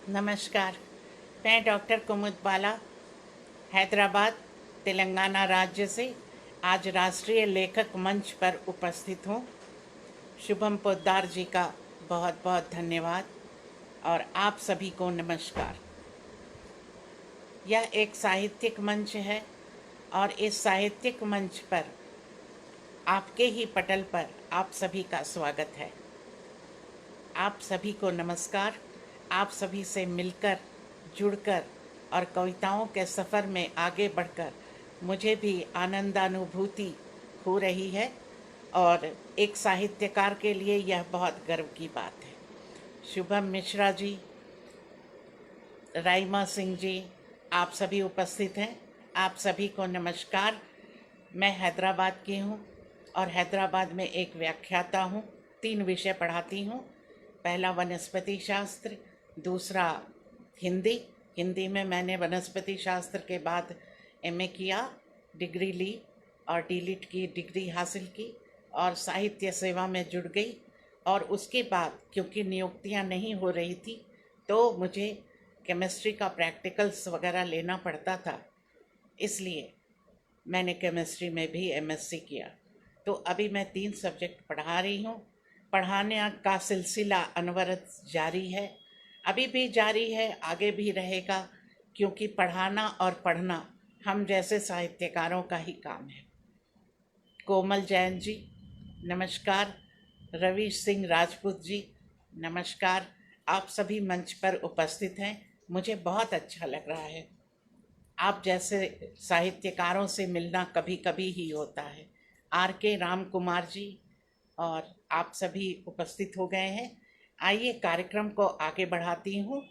नमस्कार। मैं डॉक्टर कुमुद बाला, हैदराबाद, तेलंगाना राज्य से आज राष्ट्रीय लेखक मंच पर उपस्थित हूँ। शुभम पोद्दार जी का बहुत बहुत धन्यवाद और आप सभी को नमस्कार। यह एक साहित्यिक मंच है और इस साहित्यिक मंच पर आपके ही पटल पर आप सभी का स्वागत है। आप सभी को नमस्कार। आप सभी से मिलकर, जुड़कर और कविताओं के सफ़र में आगे बढ़कर मुझे भी आनंदानुभूति हो रही है और एक साहित्यकार के लिए यह बहुत गर्व की बात है। शुभम मिश्रा जी, राइमा सिंह जी, आप सभी उपस्थित हैं। आप सभी को नमस्कार। मैं हैदराबाद की हूँ और हैदराबाद में एक व्याख्याता हूँ। 3 विषय पढ़ाती हूँ। पहला वनस्पति शास्त्र, दूसरा हिंदी में मैंने वनस्पति शास्त्र के बाद एमए किया, डिग्री ली और डीलिट की डिग्री हासिल की और साहित्य सेवा में जुड़ गई। और उसके बाद क्योंकि नियुक्तियां नहीं हो रही थी तो मुझे केमिस्ट्री का प्रैक्टिकल्स वगैरह लेना पड़ता था, इसलिए मैंने केमिस्ट्री में भी एमएससी किया। तो अभी मैं 3 सब्जेक्ट पढ़ा रही हूँ। पढ़ाने का सिलसिला अनवरत जारी है, अभी भी जारी है, आगे भी रहेगा, क्योंकि पढ़ाना और पढ़ना हम जैसे साहित्यकारों का ही काम है। कोमल जैन जी नमस्कार। रवि सिंह राजपूत जी नमस्कार। आप सभी मंच पर उपस्थित हैं, मुझे बहुत अच्छा लग रहा है। आप जैसे साहित्यकारों से मिलना कभी कभी ही होता है। RK राम कुमार जी और आप सभी उपस्थित हो गए हैं। आइए कार्यक्रम को आगे बढ़ाती हूँ।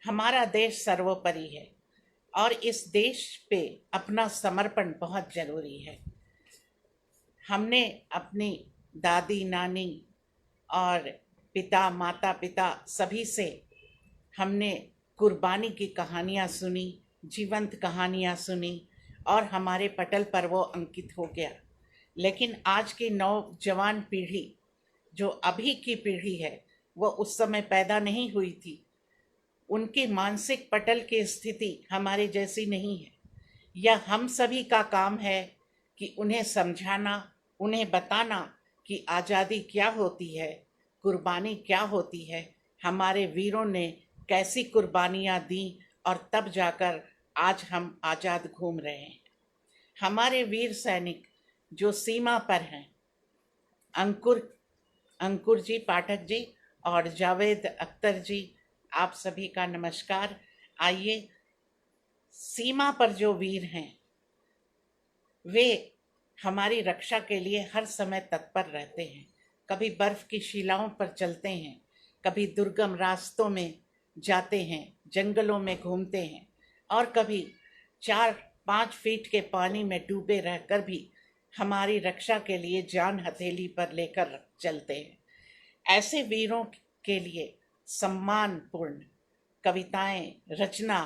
हमारा देश सर्वोपरि है और इस देश पे अपना समर्पण बहुत ज़रूरी है। हमने अपनी दादी नानी और माता पिता सभी से हमने कुर्बानी की कहानियाँ सुनी, जीवंत कहानियाँ सुनी और हमारे पटल पर वो अंकित हो गया। लेकिन आज की नौजवान पीढ़ी, जो अभी की पीढ़ी है, वो उस समय पैदा नहीं हुई थी। उनकी मानसिक पटल की स्थिति हमारे जैसी नहीं है। यह हम सभी का काम है कि उन्हें समझाना, उन्हें बताना कि आज़ादी क्या होती है, कुर्बानी क्या होती है, हमारे वीरों ने कैसी कुर्बानियाँ दी और तब जाकर आज हम आज़ाद घूम रहे हैं। हमारे वीर सैनिक जो सीमा पर हैं, अंकुर जी, पाठक जी और जावेद अख्तर जी, आप सभी का नमस्कार। आइए, सीमा पर जो वीर हैं वे हमारी रक्षा के लिए हर समय तत्पर रहते हैं। कभी बर्फ की शिलाओं पर चलते हैं, कभी दुर्गम रास्तों में जाते हैं, जंगलों में घूमते हैं और कभी 4-5 फीट के पानी में डूबे रहकर भी हमारी रक्षा के लिए जान हथेली पर लेकर चलते हैं। ऐसे वीरों के लिए सम्मानपूर्ण कविताएं रचना,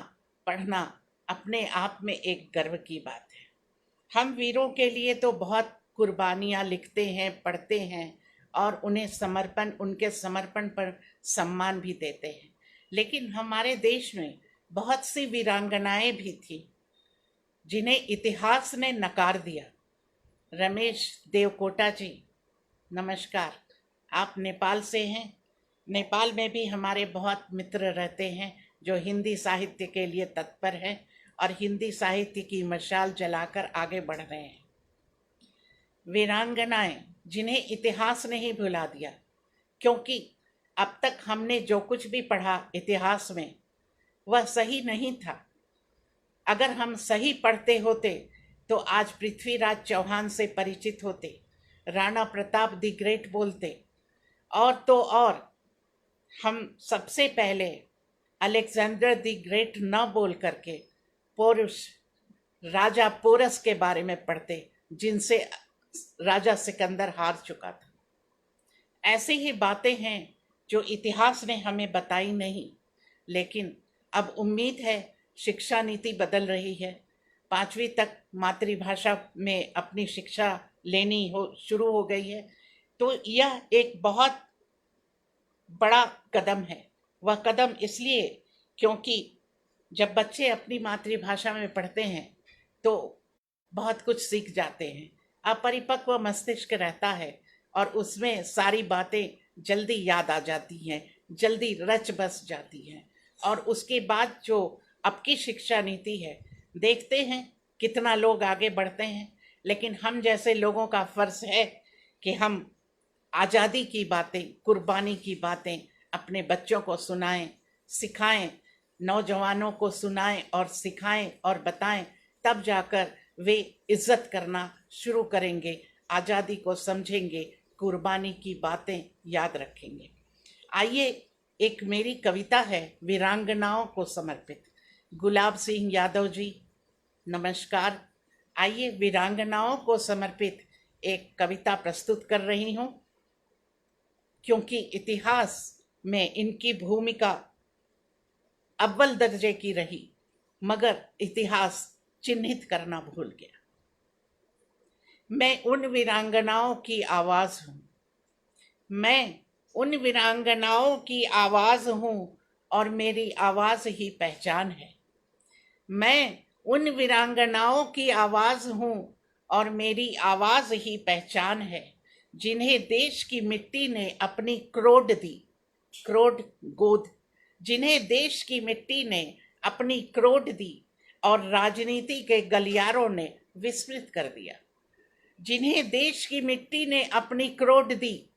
पढ़ना अपने आप में एक गर्व की बात है। हम वीरों के लिए तो बहुत कुर्बानियाँ लिखते हैं, पढ़ते हैं और उनके समर्पण पर सम्मान भी देते हैं। लेकिन हमारे देश में बहुत सी वीरांगनाएं भी थी जिन्हें इतिहास ने नकार दिया। रमेश देवकोटा जी नमस्कार। आप नेपाल से हैं। नेपाल में भी हमारे बहुत मित्र रहते हैं जो हिंदी साहित्य के लिए तत्पर हैं और हिंदी साहित्य की मशाल जलाकर आगे बढ़ रहे हैं। वीरांगनाएं जिन्हें इतिहास ने ही भुला दिया, क्योंकि अब तक हमने जो कुछ भी पढ़ा इतिहास में वह सही नहीं था। अगर हम सही पढ़ते होते तो आज पृथ्वीराज चौहान से परिचित होते, राणा प्रताप द ग्रेट बोलते, और तो और हम सबसे पहले अलेक्जेंडर द ग्रेट न बोल करके पोरुष राजा पोरस के बारे में पढ़ते, जिनसे राजा सिकंदर हार चुका था। ऐसी ही बातें हैं जो इतिहास ने हमें बताई नहीं। लेकिन अब उम्मीद है शिक्षा नीति बदल रही है। 5वीं तक मातृभाषा में अपनी शिक्षा लेनी शुरू हो गई है। तो यह एक बहुत बड़ा कदम है वह कदम इसलिए क्योंकि जब बच्चे अपनी मातृभाषा में पढ़ते हैं तो बहुत कुछ सीख जाते हैं, अपरिपक्व मस्तिष्क रहता है और उसमें सारी बातें जल्दी याद आ जाती हैं, जल्दी रच बस जाती हैं। और उसके बाद जो अब की शिक्षा नीति है, देखते हैं कितना लोग आगे बढ़ते हैं, लेकिन हम जैसे लोगों का फर्ज है कि हम आज़ादी की बातें, कुर्बानी की बातें अपने बच्चों को सुनाएं, सिखाएं, नौजवानों को सुनाएं और सिखाएं और बताएं, तब जाकर वे इज्जत करना शुरू करेंगे, आज़ादी को समझेंगे, कुर्बानी की बातें याद रखेंगे। आइए, एक मेरी कविता है वीरांगनाओं को समर्पित। गुलाब सिंह यादव जी, नमस्कार। आइए, वीरांगनाओं को समर्पित एक कविता प्रस्तुत कर रही हूँ, क्योंकि इतिहास में इनकी भूमिका अव्वल दर्जे की रही, मगर इतिहास चिन्हित करना भूल गया। मैं उन वीरांगनाओं की आवाज हूँ, मैं उन वीरांगनाओं की आवाज हूँ और मेरी आवाज ही पहचान है। मैं उन वीरांगनाओं की आवाज हूँ और मेरी आवाज ही पहचान है, जिन्हें देश की मिट्टी ने अपनी क्रोड दी, क्रोड गोद, जिन्हें देश की मिट्टी ने अपनी क्रोड दी और राजनीति के गलियारों ने विस्मृत कर दिया। जिन्हें देश की मिट्टी ने अपनी क्रोड दी,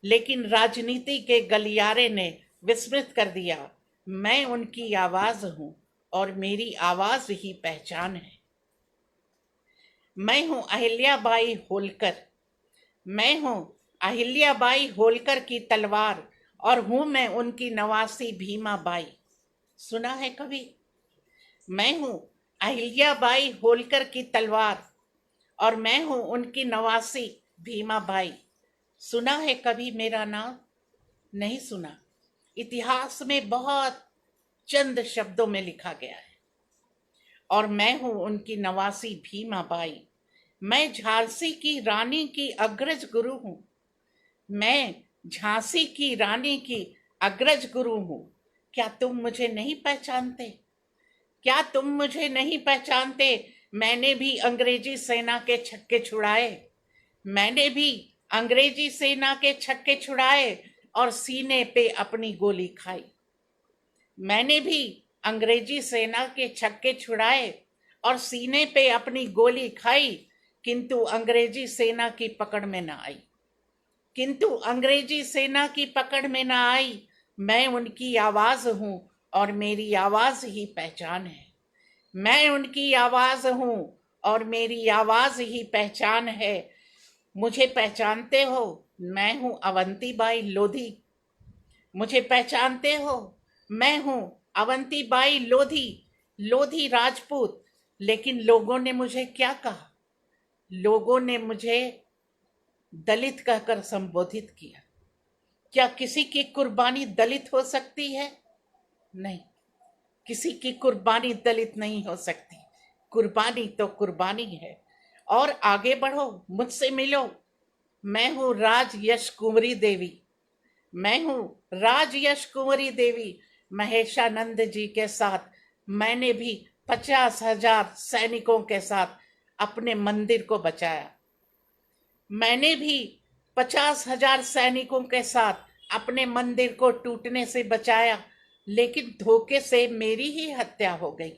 लेकिन राजनीति के गलियारे ने विस्मृत कर दिया। मैं उनकी आवाज हूँ और मेरी आवाज ही पहचान है। मैं हूँ अहिल्याबाई होलकर, मैं हूँ अहिल्याबाई होलकर की तलवार और हूँ मैं उनकी नवासी भीमा बाई। सुना है कभी? मैं हूँ अहिल्याबाई होलकर की तलवार और मैं हूँ उनकी नवासी भीमा बाई। सुना है कभी मेरा नाम? नहीं सुना। इतिहास में बहुत चंद शब्दों में लिखा गया है। और मैं हूँ उनकी नवासी भीमा बाई। मैं झांसी की रानी की अग्रज गुरु हूँ, मैं झांसी की रानी की अग्रज गुरु हूँ। क्या तुम मुझे नहीं पहचानते? क्या तुम मुझे नहीं पहचानते? मैंने भी अंग्रेजी सेना के छक्के छुड़ाए, मैंने भी अंग्रेजी सेना के छक्के छुड़ाए और सीने पे अपनी गोली खाई। मैंने भी अंग्रेजी सेना के छक्के छुड़ाए और सीने पे अपनी गोली खाई, किंतु अंग्रेजी सेना की पकड़ में ना आई, किंतु अंग्रेजी सेना की पकड़ में ना आई। मैं उनकी आवाज हूँ और मेरी आवाज ही पहचान है। मैं उनकी आवाज हूँ और मेरी आवाज ही पहचान है। मुझे पहचानते हो? मैं हूँ अवंतीबाई लोधी। मुझे पहचानते हो? मैं हूँ अवंतीबाई लोधी, लोधी राजपूत। लेकिन लोगों ने मुझे क्या कहा? लोगों ने मुझे दलित कहकर संबोधित किया। क्या किसी की कुर्बानी दलित हो सकती है? नहीं, किसी की कुर्बानी दलित नहीं हो सकती। कुर्बानी तो कुर्बानी है। और आगे बढ़ो, मुझसे मिलो। मैं हूँ राज यश कुंवरी देवी, मैं हूँ राज यश कुंवरी देवी। महेशानंद जी के साथ मैंने भी 50,000 सैनिकों के साथ अपने मंदिर को बचाया। मैंने भी 50,000 सैनिकों के साथ अपने मंदिर को टूटने से बचाया, लेकिन धोखे से मेरी ही हत्या हो गई,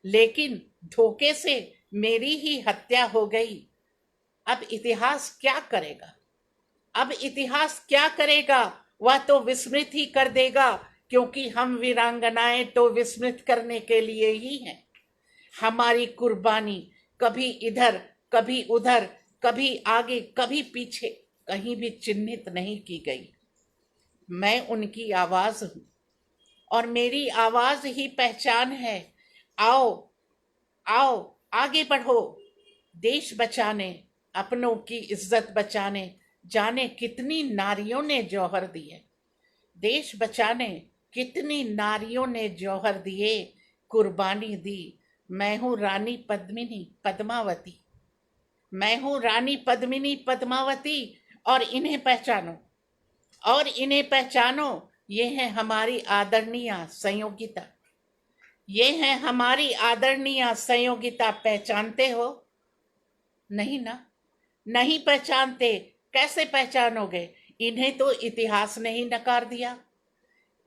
लेकिन धोखे से मेरी ही हत्या हो गई। अब इतिहास क्या करेगा? अब इतिहास क्या करेगा? वह तो विस्मृत ही कर देगा, क्योंकि हम वीरांगनाएं तो विस्मृत करने के लिए ही हैं। हमारी कुर्बानी कभी इधर, कभी उधर, कभी आगे, कभी पीछे, कहीं भी चिन्हित नहीं की गई। मैं उनकी आवाज हूं और मेरी आवाज ही पहचान है। आओ आओ, आगे बढ़ो, देश बचाने, अपनों की इज्जत बचाने। जाने कितनी नारियों ने जौहर दिए, देश बचाने कितनी नारियों ने जौहर दिए, कुर्बानी दी। मैं हूँ रानी पद्मिनी पद्मावती, मैं हूँ रानी पद्मिनी पद्मावती। और इन्हें पहचानो, और इन्हें पहचानो। ये है हमारी आदरणीय संयोगिता, ये है हमारी आदरणीय संयोगिता। पहचानते हो? नहीं ना, नहीं पहचानते। कैसे पहचानोगे? इन्हें तो इतिहास ने ही नकार दिया।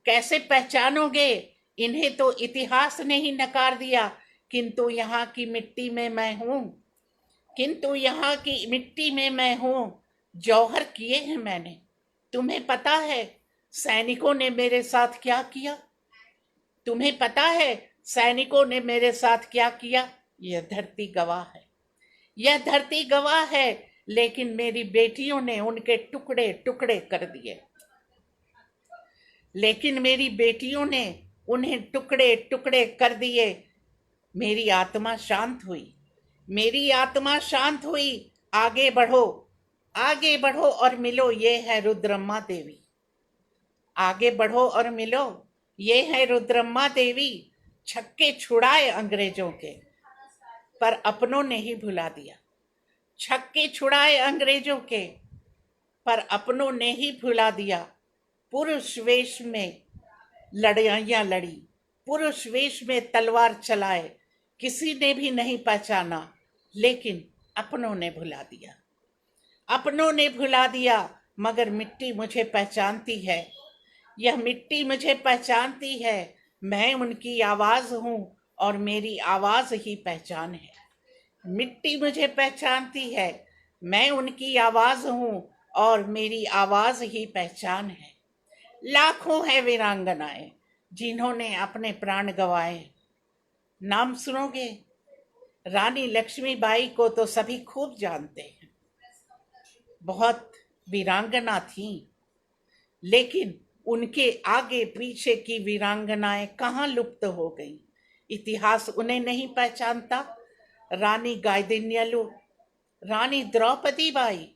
कैसे पहचानोगे? इन्हें तो इतिहास ने ही नकार दिया। किंतु यहाँ की मिट्टी में मैं हूं, किंतु यहाँ की मिट्टी में मैं हूं। जौहर किए हैं मैंने। तुम्हें पता है सैनिकों ने मेरे साथ क्या किया? तुम्हें पता है सैनिकों ने मेरे साथ क्या किया? यह धरती गवाह है, यह धरती गवाह है। लेकिन मेरी बेटियों ने उनके टुकड़े टुकड़े कर दिए, लेकिन मेरी बेटियों ने उन्हें टुकड़े टुकड़े कर दिए। मेरी आत्मा शांत हुई, मेरी आत्मा शांत हुई। आगे बढ़ो, आगे बढ़ो और मिलो। ये है रुद्रम्मा देवी। आगे बढ़ो और मिलो। ये है रुद्रम्मा देवी। छक्के छुड़ाए अंग्रेजों के, पर अपनों ने ही भुला दिया। छक्के छुड़ाए अंग्रेजों के, पर अपनों ने ही भुला दिया। पुरुष वेश में लड़ाइयां लड़ी, पुरुष वेश में तलवार चलाए, किसी ने भी नहीं पहचाना, लेकिन अपनों ने भुला दिया। अपनों ने भुला दिया। मगर मिट्टी मुझे पहचानती है, यह मिट्टी मुझे पहचानती है। मैं उनकी आवाज हूं और मेरी आवाज ही पहचान है। मिट्टी मुझे पहचानती है, मैं उनकी आवाज हूं और मेरी आवाज ही पहचान है। लाखों है वीरांगनाएं जिन्होंने अपने प्राण गंवाए। नाम सुनोगे? रानी लक्ष्मीबाई को तो सभी खूब जानते हैं, बहुत वीरांगना थी, लेकिन उनके आगे पीछे की वीरांगनाएं कहाँ लुप्त हो गई? इतिहास उन्हें नहीं पहचानता। रानी गाइदिन्यलु, रानी द्रौपदी बाई,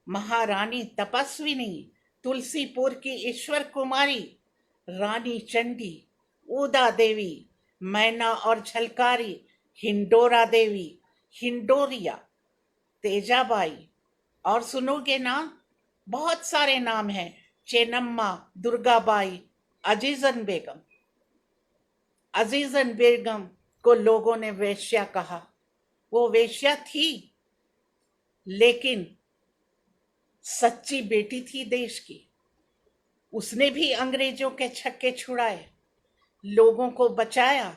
महारानी तपस्विनी, तुलसीपुर की ईश्वर कुमारी, रानी चंडी, उदा देवी, मैना और झलकारी, हिंडोरा देवी, हिंडोरिया, तेजाबाई, और सुनोगे ना, बहुत सारे नाम हैं। चेन्नम्मा, दुर्गाबाई, अजीजन बेगम। अजीजन बेगम को लोगों ने वेश्या कहा। वो वेश्या थी, लेकिन सच्ची बेटी थी देश की। उसने भी अंग्रेजों के छक्के छुड़ाए, लोगों को बचाया।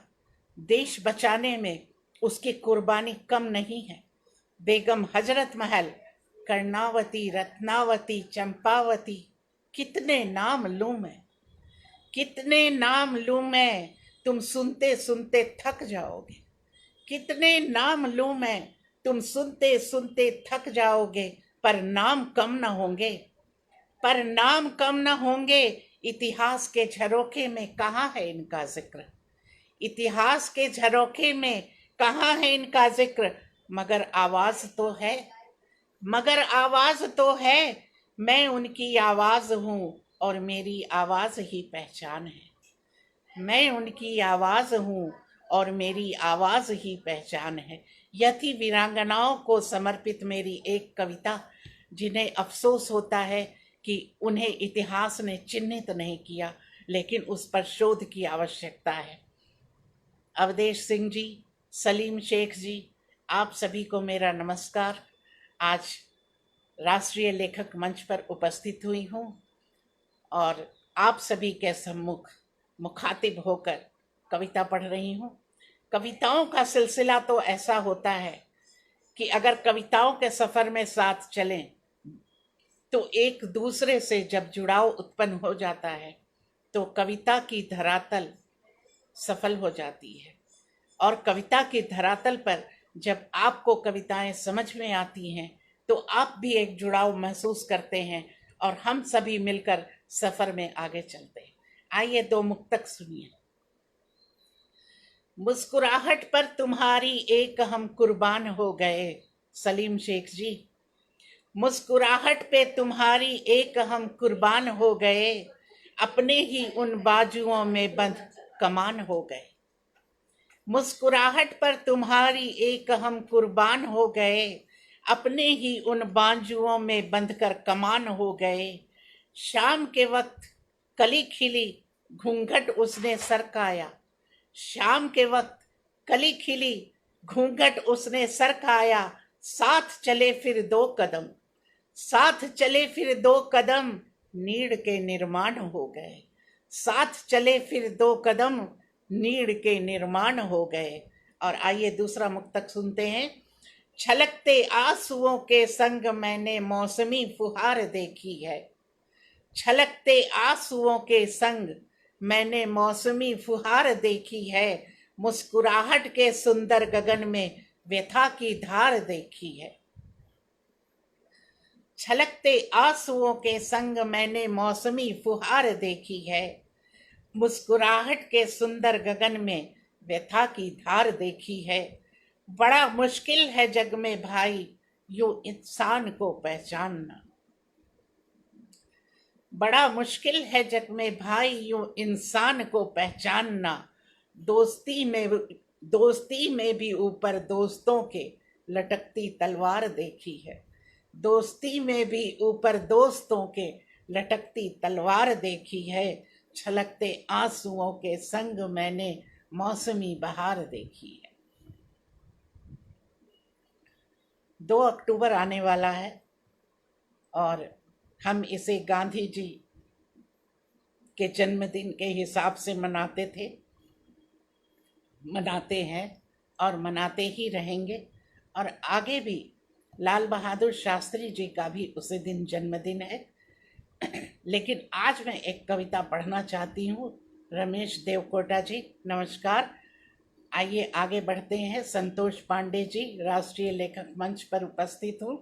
देश बचाने में उसकी कुर्बानी कम नहीं है। बेगम हजरत महल, कर्णावती, रत्नावती, चंपावती, कितने नाम लूं मैं, कितने नाम लूं मैं, तुम सुनते सुनते थक जाओगे। कितने नाम लूं मैं, तुम सुनते सुनते थक जाओगे। पर नाम कम न होंगे, पर नाम कम न होंगे। इतिहास के झरोखे में कहाँ है इनका जिक्र? इतिहास के झरोखे में कहाँ है इनका जिक्र? मगर आवाज तो है, मगर आवाज तो है। मैं उनकी आवाज हूं और मेरी आवाज ही पहचान है। मैं उनकी आवाज हूं और मेरी आवाज ही पहचान है। यह थी वीरांगनाओं को समर्पित मेरी एक कविता, जिन्हें अफसोस होता है कि उन्हें इतिहास ने चिन्हित नहीं किया, लेकिन उस पर शोध की आवश्यकता है। अवधेश सिंह जी, सलीम शेख जी, आप सभी को मेरा नमस्कार। आज राष्ट्रीय लेखक मंच पर उपस्थित हुई हूँ और आप सभी के सम्मुख मुखातिब होकर कविता पढ़ रही हूँ। कविताओं का सिलसिला तो ऐसा होता है कि अगर कविताओं के सफर में साथ चलें तो एक दूसरे से जब जुड़ाव उत्पन्न हो जाता है तो कविता की धरातल सफल हो जाती है। और कविता की धरातल पर जब आपको कविताएं समझ में आती हैं तो आप भी एक जुड़ाव महसूस करते हैं और हम सभी मिलकर सफर में आगे चलते हैं। आइए दो मुक्तक सुनिए। मुस्कुराहट पर तुम्हारी एक हम कुर्बान हो गए, सलीम शेख जी। मुस्कुराहट पे तुम्हारी एक हम कुर्बान हो गए, अपने ही उन बाजुओं में बंद कमान हो गए। मुस्कुराहट पर तुम्हारी एक हम कुर्बान हो गए, अपने ही उन बाजुओं में बंध कर कमान हो गए। शाम के वक्त कली खिली घूंघट उसने सरकाया, शाम के वक्त कली खिली घूंघट उसने सरकाया, साथ चले फिर दो कदम, साथ चले फिर दो कदम, नीड़ के निर्माण हो गए, साथ चले फिर दो कदम, नीड़ के निर्माण हो गए। और आइए दूसरा मुक्तक सुनते हैं। छलकते आंसुओं के संग मैंने मौसमी फुहार देखी है, छलकते आंसुओं के संग मैंने मौसमी फुहार देखी है, मुस्कुराहट के सुंदर गगन में व्यथा की धार देखी है। छलकते आंसुओं के संग मैंने मौसमी फुहार देखी है, मुस्कुराहट के सुंदर गगन में व्यथा की धार देखी है। बड़ा मुश्किल है जग में भाई यूं इंसान को पहचानना, बड़ा मुश्किल है जग में भाई यूं इंसान को पहचानना, दोस्ती में भी ऊपर दोस्तों के लटकती तलवार देखी है, दोस्ती में भी ऊपर दोस्तों के लटकती तलवार देखी है, छलकते आंसुओं के संग मैंने मौसमी बहार देखी है। 2 अक्टूबर आने वाला है और हम इसे गांधी जी के जन्मदिन के हिसाब से मनाते थे, मनाते हैं और मनाते ही रहेंगे। और आगे भी लाल बहादुर शास्त्री जी का भी उसी दिन जन्मदिन है। लेकिन आज मैं एक कविता पढ़ना चाहती हूँ। रमेश देवकोटा जी नमस्कार। आइए आगे बढ़ते हैं। संतोष पांडे जी राष्ट्रीय लेखक मंच पर उपस्थित हूँ।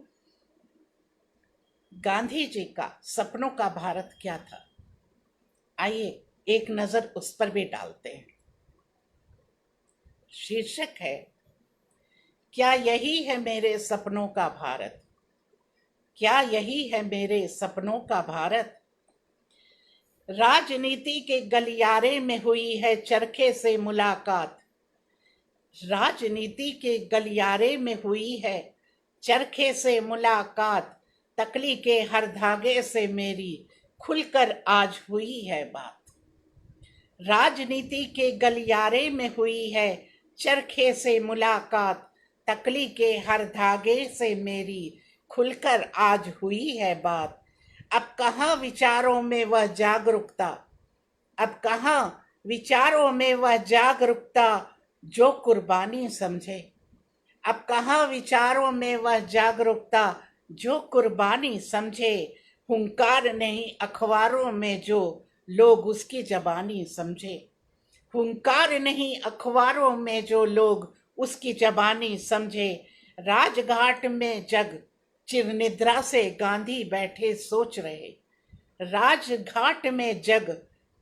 गांधी जी का सपनों का भारत क्या था, आइए एक नजर उस पर भी डालते हैं। शीर्षक है, क्या यही है मेरे सपनों का भारत, क्या यही है मेरे सपनों का भारत। राजनीति के गलियारे में हुई है चरखे से मुलाकात, राजनीति के गलियारे में हुई है चरखे से मुलाकात, तकली के हर धागे से मेरी खुलकर आज हुई है बात। राजनीति के गलियारे में हुई है चरखे से मुलाकात, तकली के हर धागे से मेरी खुलकर आज हुई है बात। अब कहाँ विचारों में वह जागरूकता, अब कहाँ विचारों में वह जागरूकता जो कुर्बानी समझे, अब कहाँ विचारों में वह जागरूकता जो कुर्बानी समझे। हुंकार नहीं अखबारों में जो लोग उसकी जबानी समझे, हुंकार नहीं अखबारों में जो लोग उसकी जबानी समझे। राजघाट में जग चिरनिद्रा से गांधी बैठे सोच रहे, राजघाट में जग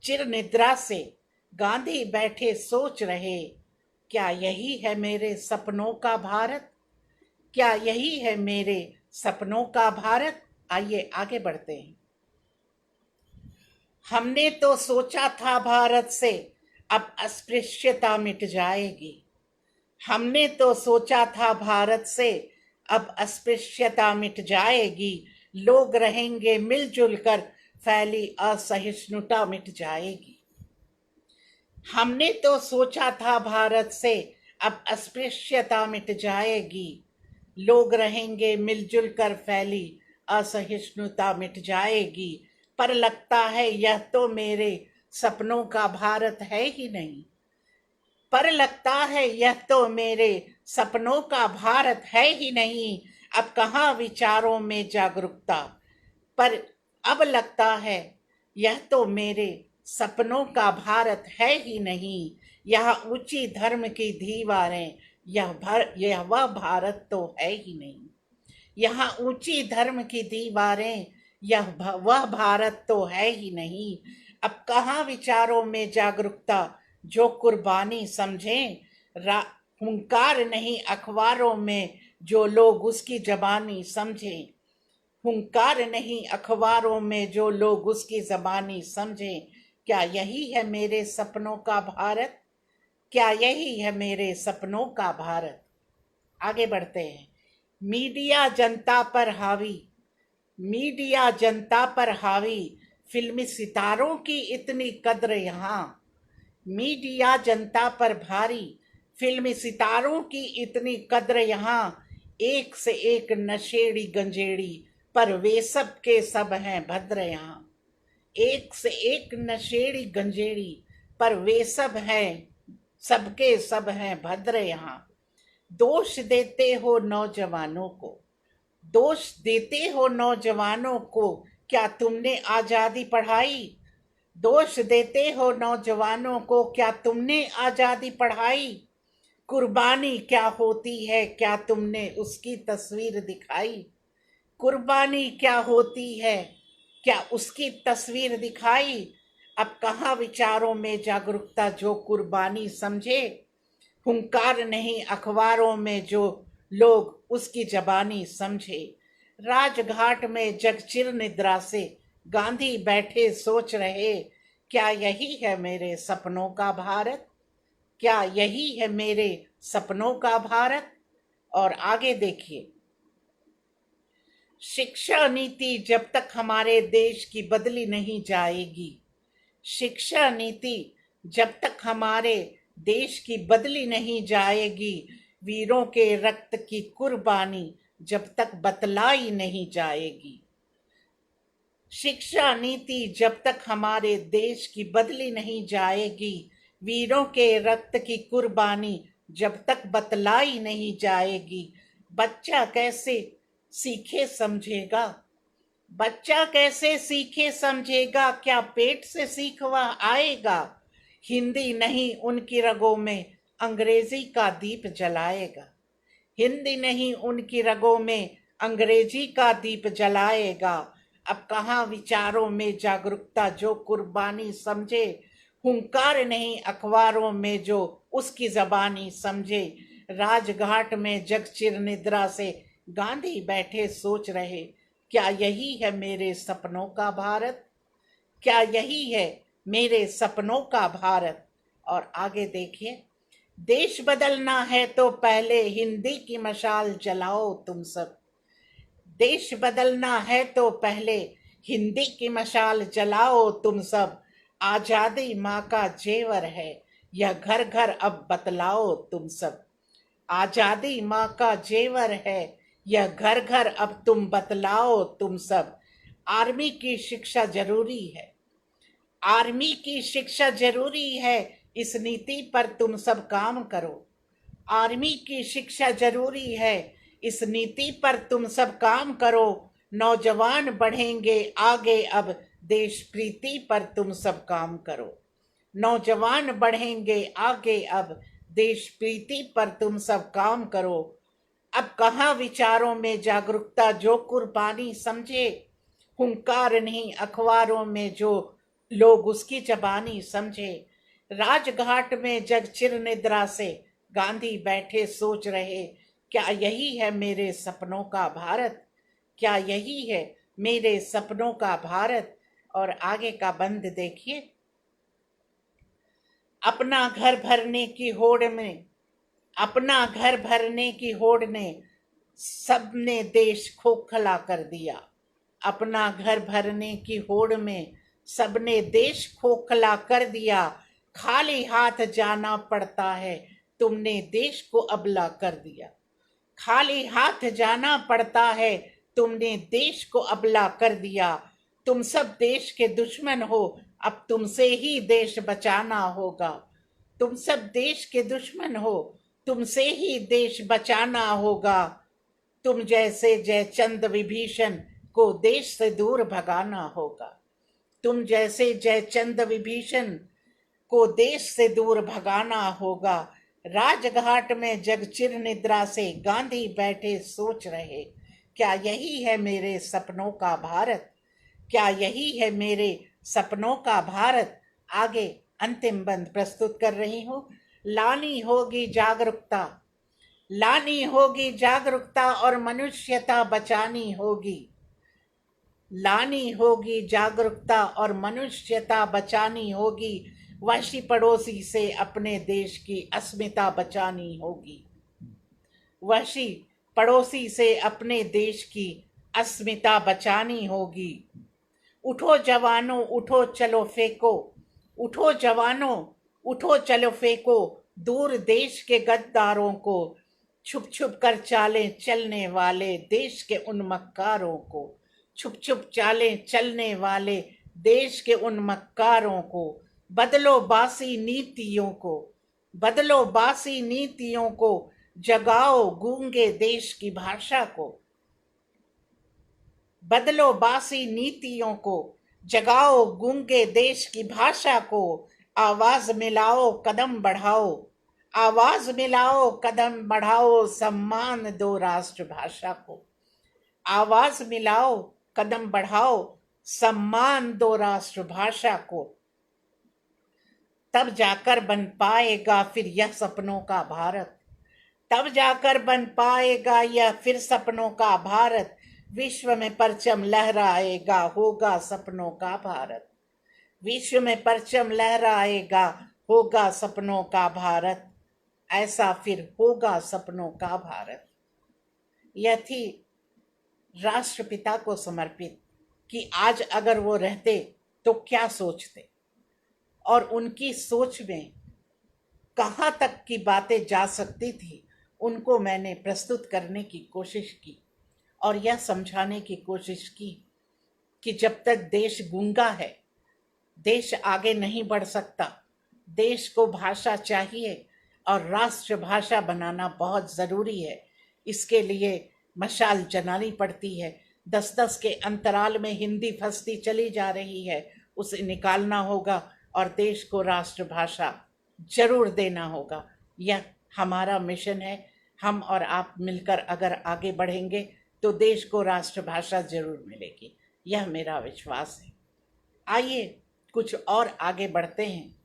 चिरनिद्रा से गांधी बैठे सोच रहे। क्या यही है मेरे सपनों का भारत, क्या यही है मेरे सपनों का भारत। आइए आगे बढ़ते हैं। हमने तो सोचा था भारत से अब अस्पृश्यता मिट जाएगी, हमने तो सोचा था भारत से अब अस्पृश्यता मिट जाएगी। लोग रहेंगे मिलजुल कर फैली असहिष्णुता मिट जाएगी। हमने तो सोचा था भारत से अब अस्पृश्यता मिट जाएगी, लोग रहेंगे मिलजुल कर फैली असहिष्णुता मिट जाएगी। पर लगता है यह तो मेरे सपनों का भारत है ही नहीं, पर लगता है यह तो मेरे सपनों का भारत है ही नहीं। अब कहाँ विचारों में जागरूकता, पर अब लगता है यह तो मेरे सपनों का भारत है ही नहीं। यह ऊंची धर्म की दीवारें, यह वह भारत तो है ही नहीं। यहाँ ऊंची धर्म की दीवारें, वह भारत तो है ही नहीं। अब कहाँ विचारों में जागरूकता जो कुर्बानी समझें। हुंकार नहीं अखबारों में जो लोग उसकी जबानी समझें, हुंकार नहीं अखबारों में जो लोग उसकी जबानी समझें। क्या यही है मेरे सपनों का भारत, क्या यही है मेरे सपनों का भारत। आगे बढ़ते हैं। मीडिया जनता पर हावी, मीडिया जनता पर हावी, फिल्मी सितारों की इतनी कद्र यहाँ, मीडिया जनता पर भारी। फिल्मी सितारों की इतनी कद्र यहाँ, एक से एक नशेड़ी गंजेड़ी, पर वे सब के सब हैं भद्र यहाँ। एक से एक नशेड़ी गंजेड़ी, पर वे सब हैं, सबके सब हैं भद्र यहाँ। दोष देते हो नौजवानों को, दोष देते हो नौजवानों को, क्या तुमने आजादी पढ़ाई? दोष देते हो नौजवानों को, क्या तुमने आजादी पढ़ाई? कुर्बानी क्या होती है, क्या तुमने उसकी तस्वीर दिखाई? कुर्बानी क्या होती है, क्या उसकी तस्वीर दिखाई? अब कहाँ विचारों में जागरूकता जो कुर्बानी समझे? हुंकार नहीं अखबारों में जो लोग उसकी जबानी समझे। राजघाट में जगचिर निद्रा से गांधी बैठे सोच रहे, क्या यही है मेरे सपनों का भारत? क्या यही है मेरे सपनों का भारत? और आगे देखिए, शिक्षा नीति जब तक हमारे देश की बदली नहीं जाएगी, शिक्षा नीति जब तक हमारे देश की बदली नहीं जाएगी, वीरों के रक्त की कुर्बानी जब तक बतलाई नहीं जाएगी। शिक्षा नीति जब तक हमारे देश की बदली नहीं जाएगी, वीरों के रक्त की कुर्बानी जब तक बतलाई नहीं जाएगी। बच्चा कैसे सीखे समझेगा, बच्चा कैसे सीखे समझेगा, क्या पेट से सीखवा आएगा? हिंदी नहीं उनकी रगों में अंग्रेजी का दीप जलाएगा, हिंदी नहीं उनकी रगों में अंग्रेजी का दीप जलाएगा। अब कहाँ विचारों में जागरूकता जो कुर्बानी समझे, हुंकार नहीं अखबारों में जो उसकी जबानी समझे। राजघाट में जगचिर निद्रा से गांधी बैठे सोच रहे, क्या यही है मेरे सपनों का भारत? क्या यही है मेरे सपनों का भारत? और आगे देखिए, देश बदलना है तो पहले हिंदी की मशाल जलाओ तुम सब। देश बदलना है तो पहले हिंदी की मशाल जलाओ तुम सब। आजादी माँ का जेवर है, यह घर घर अब बतलाओ तुम सब। आजादी माँ का जेवर है, यह घर घर अब तुम बतलाओ तुम सब। आर्मी की शिक्षा जरूरी है, आर्मी की शिक्षा जरूरी है, इस नीति पर तुम सब काम करो। आर्मी की शिक्षा जरूरी है, इस नीति पर तुम सब काम करो। नौजवान बढ़ेंगे आगे अब, देश प्रीति पर तुम सब काम करो। नौजवान बढ़ेंगे आगे अब, देश प्रीति पर तुम सब काम करो। अब कहाँ विचारों में जागरूकता जो कुर्बानी समझे, हुंकार नहीं अखबारों में जो लोग उसकी जबानी समझे। राजघाट में जगचिर निद्रा से गांधी बैठे सोच रहे, क्या यही है मेरे सपनों का भारत? क्या यही है मेरे सपनों का भारत? और आगे का बंद देखिए, अपना घर भरने की होड़ में, अपना घर भरने की होड़ ने सबने देश खोखला कर दिया। अपना घर भरने की होड़ में सबने देश खोखला कर दिया। खाली हाथ जाना पड़ता है, तुमने देश को अबला कर दिया। खाली हाथ जाना पड़ता है, तुमने देश को अबला कर दिया। तुम सब देश के दुश्मन हो, अब तुमसे ही देश बचाना होगा। तुम सब देश के दुश्मन हो, तुमसे ही देश बचाना होगा। तुम जैसे जयचंद विभीषण को देश से दूर भगाना होगा। तुम जैसे जयचंद विभीषण को देश से दूर भगाना होगा। राजघाट में जगचिर निद्रा से गांधी बैठे सोच रहे, क्या यही है मेरे सपनों का भारत? क्या यही है मेरे सपनों का भारत? आगे अंतिम बंद प्रस्तुत कर रही हूँ। लानी होगी जागरूकता, लानी होगी जागरूकता और मनुष्यता बचानी होगी। लानी होगी जागरूकता और मनुष्यता बचानी होगी। वैसी पड़ोसी से अपने देश की अस्मिता बचानी होगी। वैसी पड़ोसी से अपने देश की अस्मिता बचानी होगी। उठो जवानों उठो चलो फेंको, उठो जवानों उठो चलो फेंको दूर देश के गद्दारों को, छुप छुप कर चालें चलने वाले देश के उन मक्कारों को, छुप छुप चालें चलने वाले देश के उन मक्कारों को। बदलो बासी नीतियों को, बदलो बासी नीतियों को, जगाओ गूंगे देश की भाषा को, बदलो बासी नीतियों को, जगाओ गूंगे देश की भाषा को। आवाज मिलाओ कदम बढ़ाओ, आवाज मिलाओ कदम बढ़ाओ, सम्मान दो राष्ट्रभाषा को, आवाज मिलाओ कदम बढ़ाओ, सम्मान दो राष्ट्रभाषा को। तब जाकर बन पाएगा फिर यह सपनों का भारत, तब जाकर बन पाएगा यह फिर सपनों का भारत। विश्व में परचम लहराएगा होगा सपनों का भारत, विश्व में परचम लहराएगा होगा सपनों का भारत, ऐसा फिर होगा सपनों का भारत। यह थी राष्ट्रपिता को समर्पित कि आज अगर वो रहते तो क्या सोचते, और उनकी सोच में कहाँ तक की बातें जा सकती थी उनको मैंने प्रस्तुत करने की कोशिश की, और यह समझाने की कोशिश की कि जब तक देश गूंगा है देश आगे नहीं बढ़ सकता। देश को भाषा चाहिए और राष्ट्रभाषा बनाना बहुत ज़रूरी है। इसके लिए मशाल जलानी पड़ती है। 10-10 के अंतराल में हिंदी फंसती चली जा रही है, उसे निकालना होगा और देश को राष्ट्रभाषा जरूर देना होगा। यह हमारा मिशन है। हम और आप मिलकर अगर आगे बढ़ेंगे तो देश को राष्ट्रभाषा जरूर मिलेगी, यह मेरा विश्वास है। आइए कुछ और आगे बढ़ते हैं।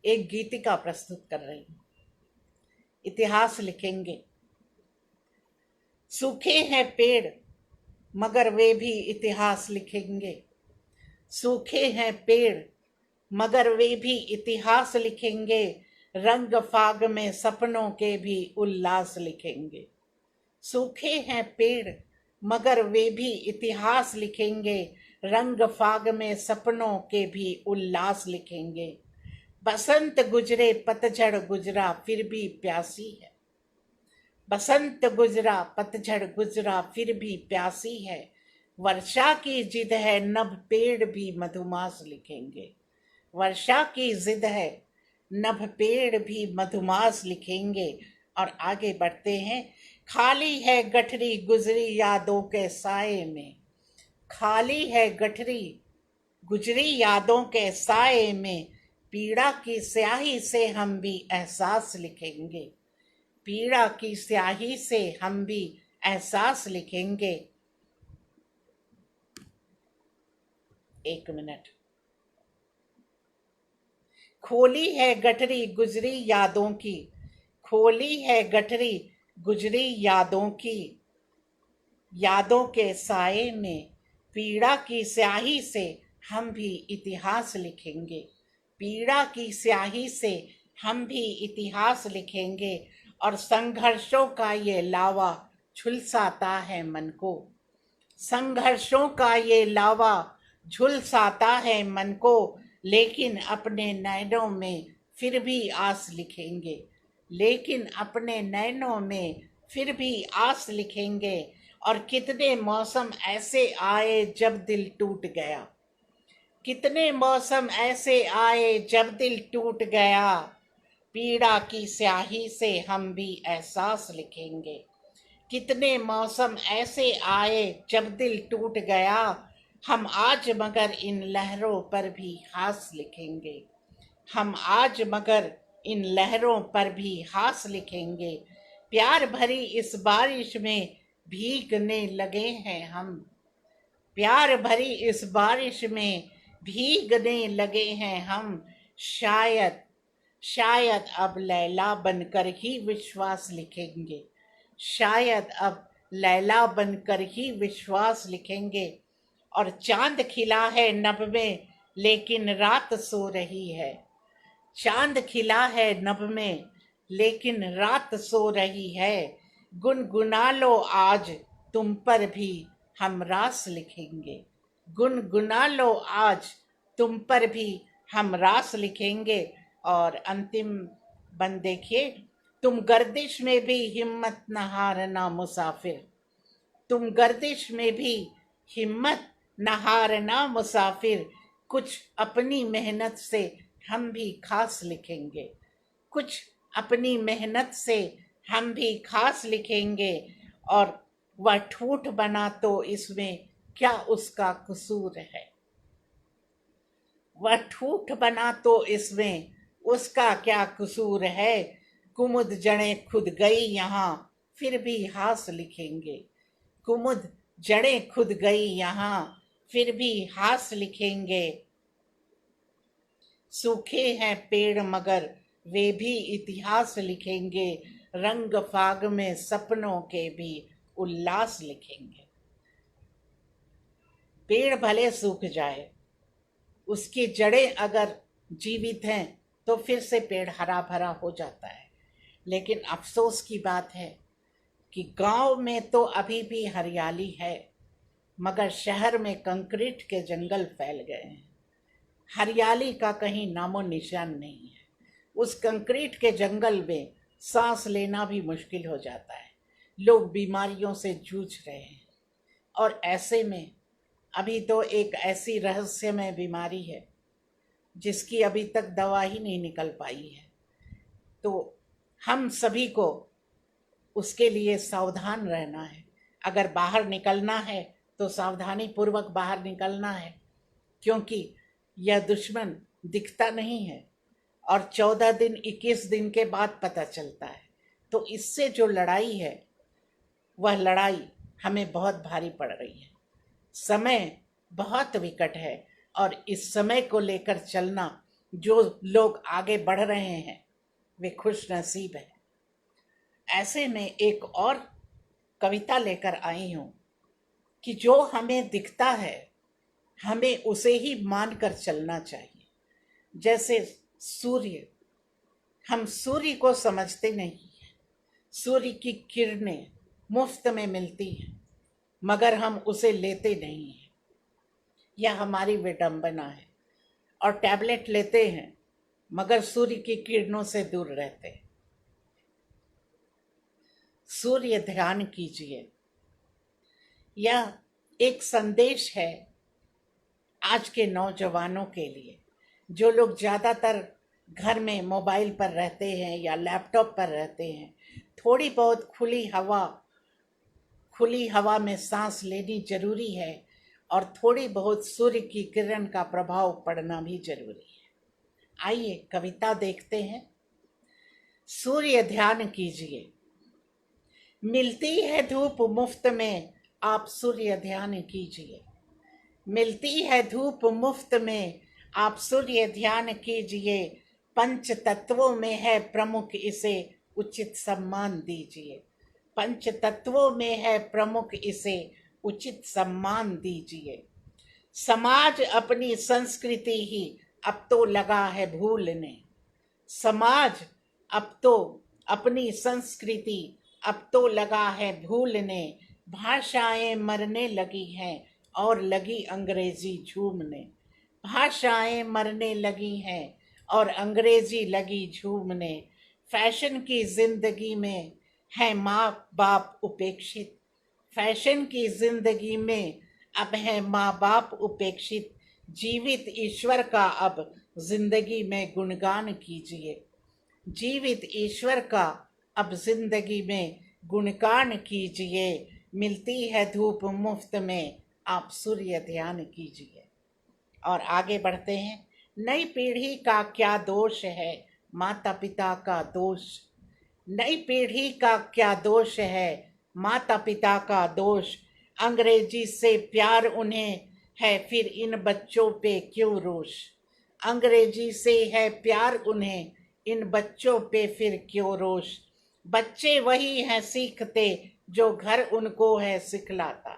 एक गीतिका प्रस्तुत कर रही हूं। इतिहास लिखेंगे। सूखे हैं पेड़ मगर वे भी इतिहास लिखेंगे, सूखे हैं पेड़ मगर वे भी इतिहास लिखेंगे, रंग फाग में सपनों के भी उल्लास लिखेंगे। सूखे हैं पेड़ मगर वे भी इतिहास लिखेंगे, रंग फाग में सपनों के भी उल्लास लिखेंगे। बसंत गुजरे पतझड़ गुजरा फिर भी प्यासी है, बसंत गुजरा पतझड़ गुजरा फिर भी प्यासी है। वर्षा की जिद है नभ पेड़ भी मधुमास लिखेंगे, वर्षा की जिद है नभ पेड़ भी मधुमास लिखेंगे। और आगे बढ़ते हैं। खाली है गठरी गुजरी यादों के साए में, खाली है गठरी गुजरी यादों के साए में, पीड़ा की स्याही से हम भी एहसास लिखेंगे, पीड़ा की स्याही से हम भी एहसास लिखेंगे। एक मिनट। खोली है गठरी गुजरी यादों की, खोली है गठरी गुजरी यादों की, यादों के साए में, पीड़ा की स्याही से हम भी इतिहास लिखेंगे, पीड़ा की स्याही से हम भी इतिहास लिखेंगे। और संघर्षों का ये लावा झुलसाता है मन को, संघर्षों का ये लावा झुलसाता है मन को, लेकिन अपने नैनों में फिर भी आस लिखेंगे, लेकिन अपने नैनों में फिर भी आस लिखेंगे। और कितने मौसम ऐसे आए जब दिल टूट गया, कितने मौसम ऐसे आए जब दिल टूट गया, पीड़ा की स्याही से हम भी एहसास लिखेंगे। कितने मौसम ऐसे आए जब दिल टूट गया, हम आज मगर इन लहरों पर भी हास लिखेंगे, हम आज मगर इन लहरों पर भी हास लिखेंगे। प्यार भरी इस बारिश में भीगने लगे हैं हम, प्यार भरी इस बारिश में भीगने लगे हैं हम। शायद शायद अब लैला बनकर ही विश्वास लिखेंगे, शायद अब लैला बनकर ही विश्वास लिखेंगे। और चांद खिला है नभ में लेकिन रात सो रही है, चांद खिला है नभ में लेकिन रात सो रही है। गुनगुना लो आज तुम पर भी हम रास लिखेंगे। गुनगुना लो आज तुम पर भी हम रास लिखेंगे। और अंतिम बंद देखिए, तुम गर्दिश में भी हिम्मत न हारना मुसाफिर। तुम गर्दिश में भी हिम्मत न हारना मुसाफिर। कुछ अपनी मेहनत से हम भी खास लिखेंगे। कुछ अपनी मेहनत से हम भी खास लिखेंगे। और वह ठूठ बना तो इसमें क्या उसका कसूर है। वह ठूठ बना तो इसमें उसका क्या कसूर है। कुमुद जड़ें खुद गई यहाँ फिर भी हास लिखेंगे। कुमुद जड़ें खुद गई यहाँ फिर भी हास लिखेंगे। सूखे हैं पेड़ मगर वे भी इतिहास लिखेंगे। रंग फाग में सपनों के भी उल्लास लिखेंगे। पेड़ भले सूख जाए, उसकी जड़ें अगर जीवित हैं तो फिर से पेड़ हरा भरा हो जाता है। लेकिन अफसोस की बात है कि गांव में तो अभी भी हरियाली है, मगर शहर में कंक्रीट के जंगल फैल गए हैं। हरियाली का कहीं नामो निशान नहीं है। उस कंक्रीट के जंगल में सांस लेना भी मुश्किल हो जाता है। लोग बीमारियों से जूझ रहे हैं। और ऐसे में अभी तो एक ऐसी रहस्यमय बीमारी है जिसकी अभी तक दवा ही नहीं निकल पाई है। तो हम सभी को उसके लिए सावधान रहना है। अगर बाहर निकलना है तो सावधानी पूर्वक बाहर निकलना है, क्योंकि यह दुश्मन दिखता नहीं है और 14 दिन 21 दिन के बाद पता चलता है। तो इससे जो लड़ाई है वह लड़ाई हमें बहुत भारी पड़ रही है। समय बहुत विकट है और इस समय को लेकर चलना, जो लोग आगे बढ़ रहे हैं वे खुश नसीब है। ऐसे में एक और कविता लेकर आई हूँ कि जो हमें दिखता है हमें उसे ही मानकर चलना चाहिए। जैसे सूर्य, हम सूर्य को समझते नहीं हैं। सूर्य की किरणें मुफ्त में मिलती हैं मगर हम उसे लेते नहीं हैं। यह हमारी विडंबना है। और टैबलेट लेते हैं मगर सूर्य की किरणों से दूर रहते हैं। सूर्य ध्यान कीजिए। यह एक संदेश है आज के नौजवानों के लिए, जो लोग ज़्यादातर घर में मोबाइल पर रहते हैं या लैपटॉप पर रहते हैं। थोड़ी बहुत खुली हवा में सांस लेनी जरूरी है और थोड़ी बहुत सूर्य की किरण का प्रभाव पड़ना भी जरूरी है। आइए कविता देखते हैं। सूर्य ध्यान कीजिए। मिलती है धूप मुफ्त में, आप सूर्य ध्यान कीजिए। मिलती है धूप मुफ्त में, आप सूर्य ध्यान कीजिए। पंच तत्वों में है प्रमुख, इसे उचित सम्मान दीजिए। पंच तत्वों में है प्रमुख, इसे उचित सम्मान दीजिए। समाज अपनी संस्कृति ही अब तो लगा है भूलने। समाज अब तो अपनी संस्कृति अब तो लगा है भूलने। भाषाएं मरने लगी हैं और लगी अंग्रेजी झूमने। भाषाएं मरने लगी हैं और अंग्रेजी लगी झूमने। फैशन की जिंदगी में है माँ बाप उपेक्षित। फैशन की जिंदगी में अब है माँ बाप उपेक्षित। जीवित ईश्वर का अब जिंदगी में गुणगान कीजिए। जीवित ईश्वर का अब जिंदगी में गुणगान कीजिए। मिलती है धूप मुफ्त में, आप सूर्य ध्यान कीजिए। और आगे बढ़ते हैं। नई पीढ़ी का क्या दोष है, माता पिता का दोष। नई पीढ़ी का क्या दोष है, माता पिता का दोष। अंग्रेजी से प्यार उन्हें है, फिर इन बच्चों पे क्यों रोष। अंग्रेजी से है प्यार उन्हें, इन बच्चों पे फिर क्यों रोष। बच्चे वही हैं सीखते जो घर उनको है सिखलाता।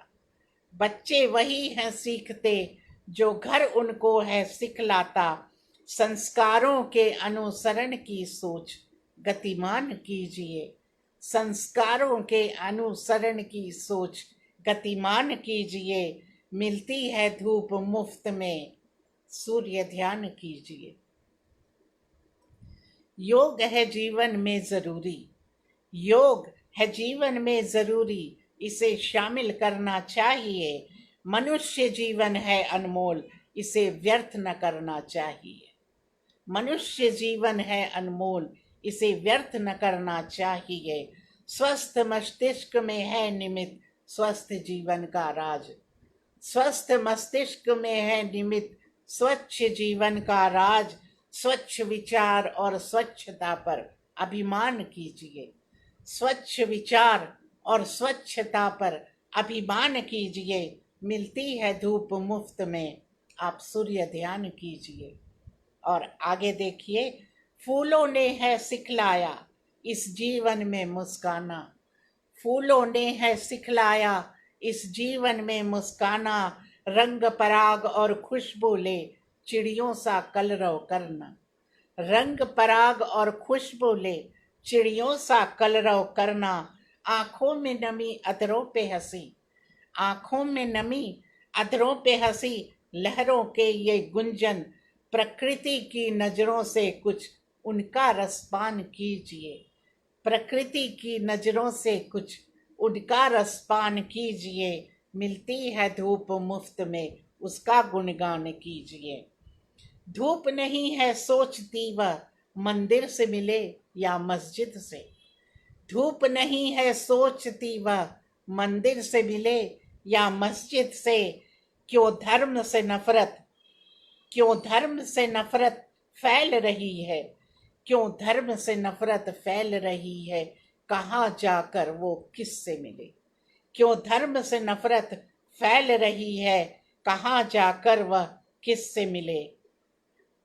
बच्चे वही हैं सीखते जो घर उनको है सिखलाता। संस्कारों के अनुसरण की सोच गतिमान कीजिए। संस्कारों के अनुसरण की सोच गतिमान कीजिए, मिलती है धूप मुफ्त में, सूर्य ध्यान कीजिए। योग है जीवन में जरूरी, योग है जीवन में जरूरी, इसे शामिल करना चाहिए। मनुष्य जीवन है अनमोल, इसे व्यर्थ न करना चाहिए। मनुष्य जीवन है अनमोल, इसे व्यर्थ न करना चाहिए। स्वस्थ मस्तिष्क में है निमित स्वस्थ जीवन का राज, स्वस्थ मस्तिष्क में है निमित स्वच्छ जीवन का राज। स्वच्छ विचार और स्वच्छता पर अभिमान कीजिए, स्वच्छ विचार और स्वच्छता पर अभिमान कीजिए, मिलती है धूप मुफ्त में, आप सूर्य ध्यान कीजिए। और आगे देखिए, फूलों ने है सिखलाया इस जीवन में मुस्काना, फूलों ने है सिखलाया इस जीवन में मुस्काना। रंग पराग और खुशबू ले चिड़ियों सा कलरव करना, रंग पराग और खुशबू ले चिड़ियों सा कलरव करना। आंखों में नमी अधरों पे हंसी, आंखों में नमी अधरों पे हंसी, लहरों के ये गुंजन, प्रकृति की नजरों से कुछ उनका रसपान कीजिए, प्रकृति की नजरों से कुछ उनका रसपान कीजिए। मिलती है धूप मुफ्त में, उसका गुणगान कीजिए। धूप नहीं है सोचती वह मंदिर से मिले या मस्जिद से, धूप नहीं है सोचती वह मंदिर से मिले या मस्जिद से। क्यों धर्म से नफरत, क्यों धर्म से नफरत फैल रही है, क्यों धर्म से नफरत फैल रही है, कहाँ जाकर वो किससे मिले। क्यों धर्म से नफरत फैल रही है, कहाँ जाकर वह किससे मिले।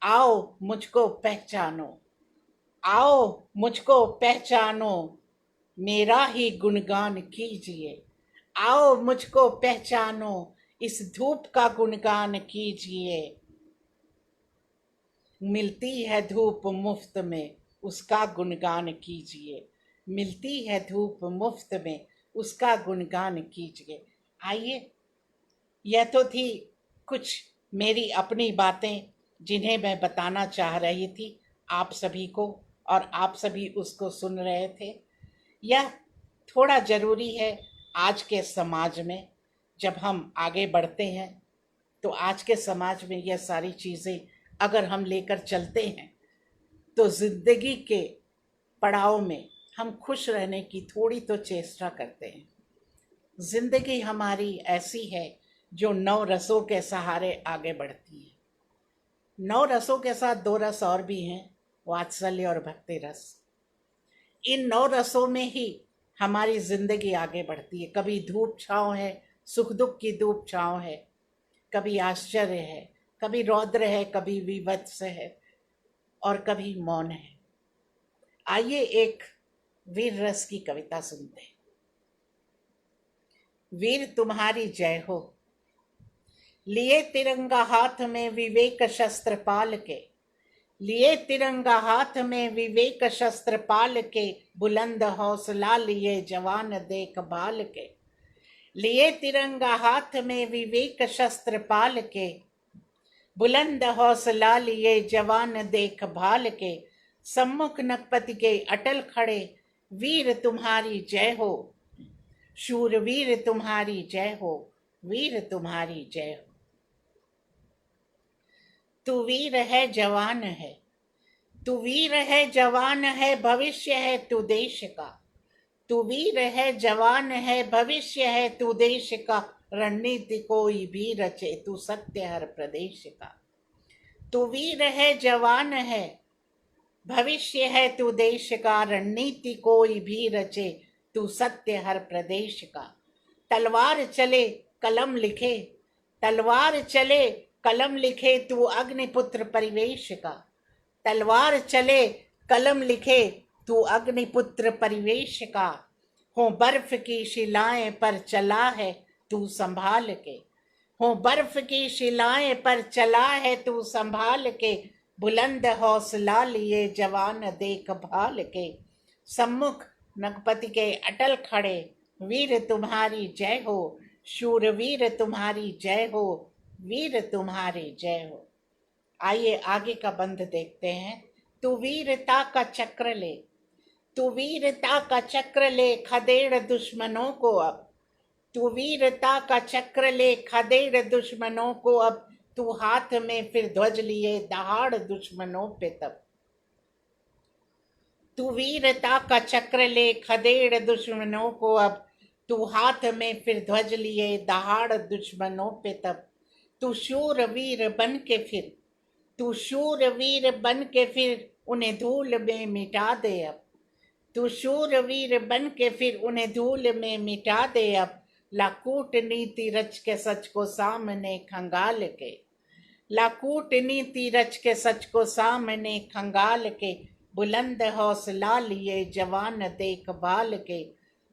आओ मुझको पहचानो, आओ मुझको पहचानो, मेरा ही गुणगान कीजिए। आओ मुझको पहचानो, इस धूप का गुणगान कीजिए। मिलती है धूप मुफ्त में, उसका गुणगान कीजिए। मिलती है धूप मुफ्त में, उसका गुणगान कीजिए। आइए, यह तो थी कुछ मेरी अपनी बातें जिन्हें मैं बताना चाह रही थी आप सभी को, और आप सभी उसको सुन रहे थे। यह थोड़ा ज़रूरी है आज के समाज में। जब हम आगे बढ़ते हैं तो आज के समाज में यह सारी चीज़ें अगर हम लेकर चलते हैं तो ज़िंदगी के पड़ाव में हम खुश रहने की थोड़ी तो चेष्टा करते हैं। ज़िंदगी हमारी ऐसी है जो 9 रसों के सहारे आगे बढ़ती है। 9 रसों के साथ 2 रस और भी हैं, वात्सल्य और भक्ति रस। इन 9 रसों में ही हमारी जिंदगी आगे बढ़ती है। कभी धूप छाँव है, सुख दुख की धूप छाँव है, कभी आश्चर्य है, कभी रौद्र है, कभी विभत्स है, और कभी मौन है। आइए एक वीर रस की कविता सुनते हैं। वीर तुम्हारी जय हो, लिए तिरंगा हाथ में विवेक शस्त्र पाल के, लिए तिरंगा हाथ में विवेक शस्त्र पाल के, बुलंद हौसला लिए जवान देख भाल के। लिए तिरंगा हाथ में विवेक शस्त्र पाल के, बुलंद हौसला लिए जवान देख भाल के। सम्मुख नखपति के अटल खड़े, वीर तुम्हारी जय हो, शूरवीर तुम्हारी जय हो, वीर तुम्हारी जय हो। तू वीर है जवान है, तू वीर है जवान है, भविष्य है तू देश का। तू वीर है जवान है, भविष्य है तू देश का। रणनीति कोई भी रचे, तू सत्य हर प्रदेश का। तू वीर है जवान है, भविष्य है तू देश का। रणनीति कोई भी रचे, तू सत्य हर प्रदेश का। तलवार चले कलम लिखे, तलवार चले कलम लिखे, तू अग्निपुत्र परिवेश का। तलवार चले कलम लिखे, तू अग्निपुत्र परिवेश का। हो बर्फ की शिलाएं पर चला है तू संभाल के, हो बर्फ की शिलाएं पर चला है तू संभाल के। बुलंद हौसला लिए जवान देख भाल के, सम्मुख नगपति के अटल खड़े, वीर तुम्हारी जय हो, शूरवीर तुम्हारी जय हो, वीर तुम्हारी जय हो। आइए आगे का बंद देखते हैं। तू वीरता का चक्र ले, तू वीरता का चक्र ले, खदेड़ दुश्मनों को अब। तू वीरता का चक्र ले, खदेड़ दुश्मनों को अब। तू हाथ में फिर ध्वज लिए, दहाड़ दुश्मनों पे तब। तू वीरता का चक्र ले, खदेड़ दुश्मनों को अब। तू हाथ में फिर ध्वज लिए, दहाड़ दुश्मनों पे तब। तू शूर वीर बन के फिर, तू शूर वीर बन के फिर उन्हें धूल में मिटा दे अब। तू शूर वीर बन के फिर उन्हें धूल में मिटा दे अब। ला कूटनीति रच के सच को सामने खंगाल के, ला कूटनीति रच के सच को सामने खंगाल के। बुलंद हौसला लिए जवान देखभाल के,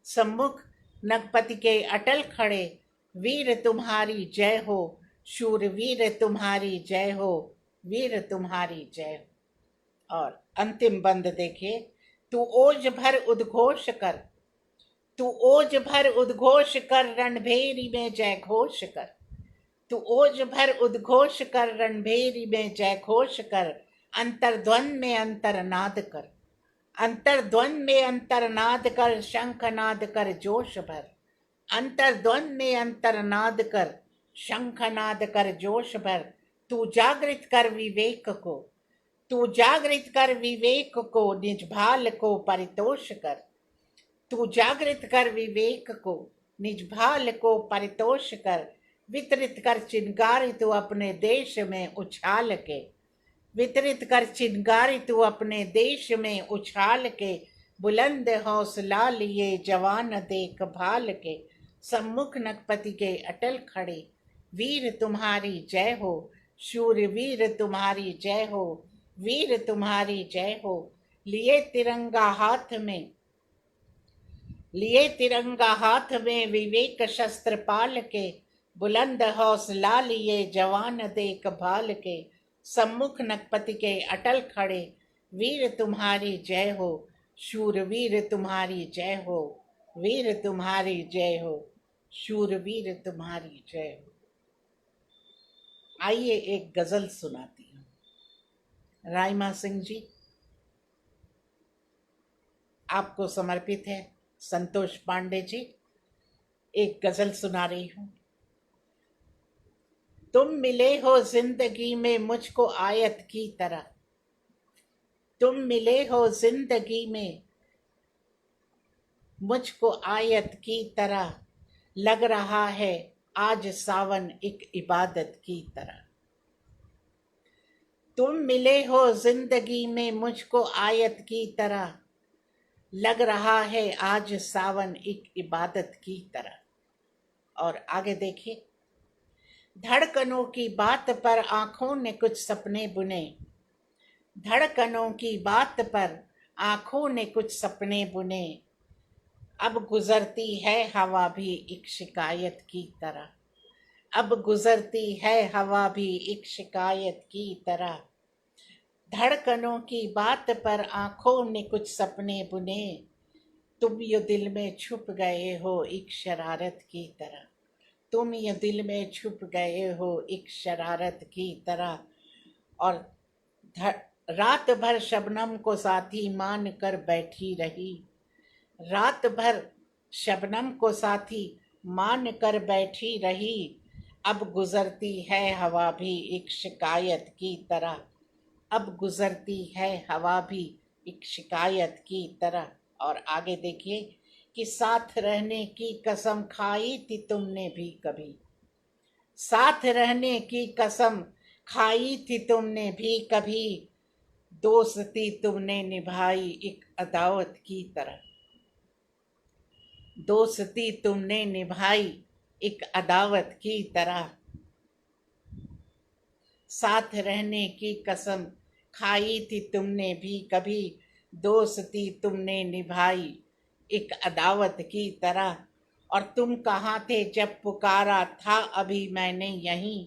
सम्मुख नगपति के अटल खड़े, वीर तुम्हारी जय हो, शूरवीर तुम्हारी जय हो, वीर तुम्हारी जय हो। और अंतिम बंद देखिए। तू ओज भर उद्घोष कर, तू ओज भर उद्घोष कर, रणभेरी में जय घोष कर। तू ओज भर उद्घोष कर, रणभेरी में जय घोष कर। अंतर्ध्वन में अंतरनाद कर, अंतर्ध्वन में अंतरनाद कर, शंखनाद कर जोश भर। अंतर्ध्वन में अंतरनाद कर, शंखनाद कर जोश भर। तू जागृत कर विवेक को, तू जागृत कर विवेक को, निज भाल को परितोष कर। तू जागृत कर विवेक को, निज भाल को परितोष कर। वितरित कर चिनगारी तू अपने देश में उछाल के, वितरित कर चिनगारी तू अपने देश में उछाल के। बुलंद हौसला लिए जवान देखभाल के, सम्मुख नगपति के अटल खड़े, वीर तुम्हारी जय हो, शूरवीर तुम्हारी जय हो, वीर तुम्हारी जय हो। लिए तिरंगा हाथ में, लिए तिरंगा हाथ में विवेक शस्त्र पाल के। बुलंद हौसला लिए जवान देखभाल के, सम्मुख नगपति के अटल खड़े, वीर तुम्हारी जय हो, शूरवीर तुम्हारी जय हो, वीर तुम्हारी जय हो, शूरवीर तुम्हारी जय हो। आइए एक गजल सुनाती हूँ। राइमा सिंह जी, आपको समर्पित है। संतोष पांडे जी, एक गजल सुना रही हूँ। तुम मिले हो जिंदगी में मुझको आयत की तरह, तुम मिले हो जिंदगी में मुझको आयत की तरह। लग रहा है आज सावन एक इबादत की तरह। तुम मिले हो जिंदगी में मुझको आयत की तरह। लग रहा है आज सावन एक इबादत की तरह। और आगे देखिए। धड़कनों की बात पर आंखों ने कुछ सपने बुने, धड़कनों की बात पर आंखों ने कुछ सपने बुने। अब गुजरती है हवा भी एक शिकायत की तरह, अब गुजरती है हवा भी एक शिकायत की तरह। धड़कनों की बात पर आंखों ने कुछ सपने बुने। तुम ये दिल में छुप गए हो एक शरारत की तरह, तुम ये दिल में छुप गए हो एक शरारत की तरह। और रात भर शबनम को साथी मान कर बैठी रही, रात भर शबनम को साथी मान कर बैठी रही। अब गुजरती है हवा भी एक शिकायत की तरह, अब गुजरती है हवा भी एक शिकायत की तरह। और आगे देखिए कि साथ रहने की कसम खाई थी तुमने भी कभी, साथ रहने की कसम खाई थी तुमने भी कभी। दोस्ती तुमने निभाई एक अदावत की तरह, दोस्ती तुमने निभाई एक अदावत की तरह। साथ रहने की कसम खाई थी तुमने भी कभी, दोस्ती तुमने निभाई एक अदावत की तरह। और तुम कहाँ थे जब पुकारा था अभी मैंने यहीं,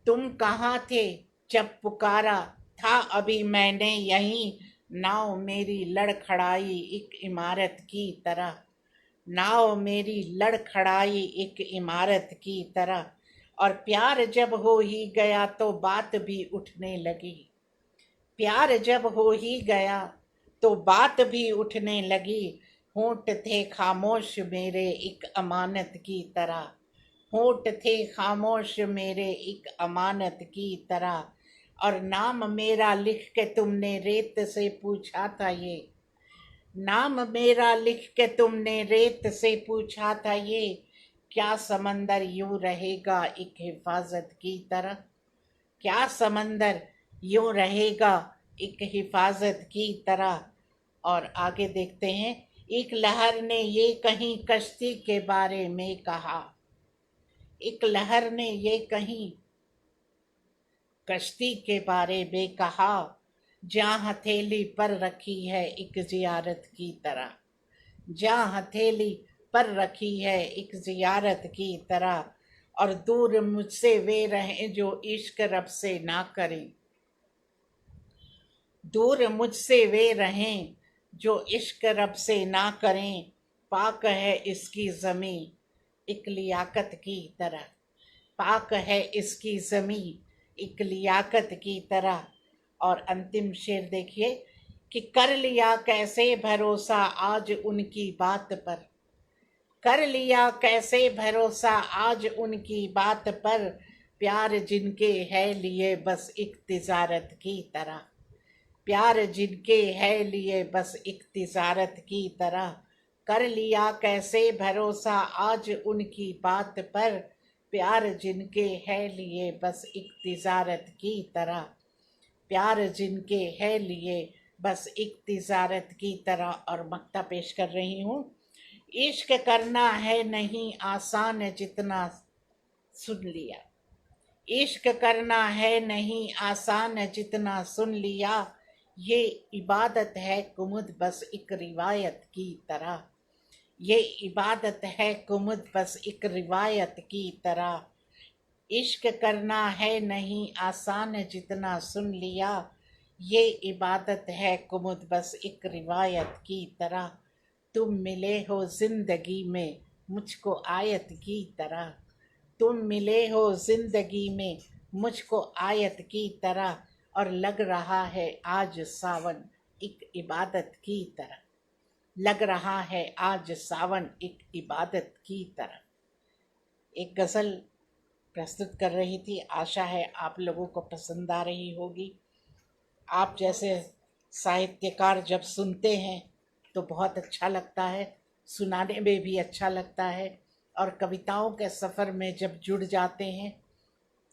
तुम कहाँ थे जब पुकारा था अभी मैंने यहीं। नाव मेरी लड़खड़ाई एक इमारत की तरह, नाव मेरी लड़खड़ाई एक इमारत की तरह, और प्यार जब हो ही गया तो बात भी उठने लगी, प्यार जब हो ही गया तो बात भी उठने लगी। होंठ थे खामोश मेरे एक अमानत की तरह, होंठ थे खामोश मेरे एक अमानत की तरह, और नाम मेरा लिख के तुमने रेत से पूछा था ये, नाम मेरा लिख के तुमने रेत से पूछा था ये, क्या समंदर यूं रहेगा एक हिफाजत की तरह, क्या समंदर यूं रहेगा एक हिफाजत की तरह। और आगे देखते हैं, एक लहर ने ये कहीं कश्ती के बारे में कहा, एक लहर ने ये कहीं कश्ती के बारे में कहा, जहाँ हथेली पर रखी है एक जियारत की तरह, जहाँ हथेली पर रखी है एक जियारत की तरह, और दूर मुझसे वे रहें जो इश्क रब से ना करें, दूर मुझसे वे रहें जो इश्क रब से ना करें, पाक है इसकी ज़मीं एक लियाकत की तरह, पाक है इसकी ज़मीं एक लियाकत की तरह। और अंतिम शेर देखिए कि कर लिया कैसे भरोसा आज उनकी बात पर, कर लिया कैसे भरोसा आज उनकी बात पर, प्यार जिनके है लिए बस एक तिजारत की तरह, प्यार जिनके है लिए बस एक तिजारत की तरह, कर लिया कैसे भरोसा आज उनकी बात पर, प्यार जिनके है लिए बस एक तिजारत की तरह, प्यार जिनके है लिए बस एक तिजारत की तरह। और मक्ता पेश कर रही हूँ। इश्क करना है नहीं आसान जितना सुन लिया, इश्क करना है नहीं आसान जितना सुन लिया, ये इबादत है कुमुद बस एक रिवायत की तरह, ये इबादत है कुमुद बस एक रिवायत की तरह, इश्क करना है नहीं आसान जितना सुन लिया, ये इबादत है कुमुद बस एक रिवायत की तरह, तुम मिले हो जिंदगी में मुझको आयत की तरह, तुम मिले हो जिंदगी में मुझको आयत की तरह, और लग रहा है आज सावन एक इबादत की तरह, लग रहा है आज सावन एक इबादत की तरह। एक गज़ल प्रस्तुत कर रही थी, आशा है आप लोगों को पसंद आ रही होगी। आप जैसे साहित्यकार जब सुनते हैं तो बहुत अच्छा लगता है, सुनाने में भी अच्छा लगता है, और कविताओं के सफ़र में जब जुड़ जाते हैं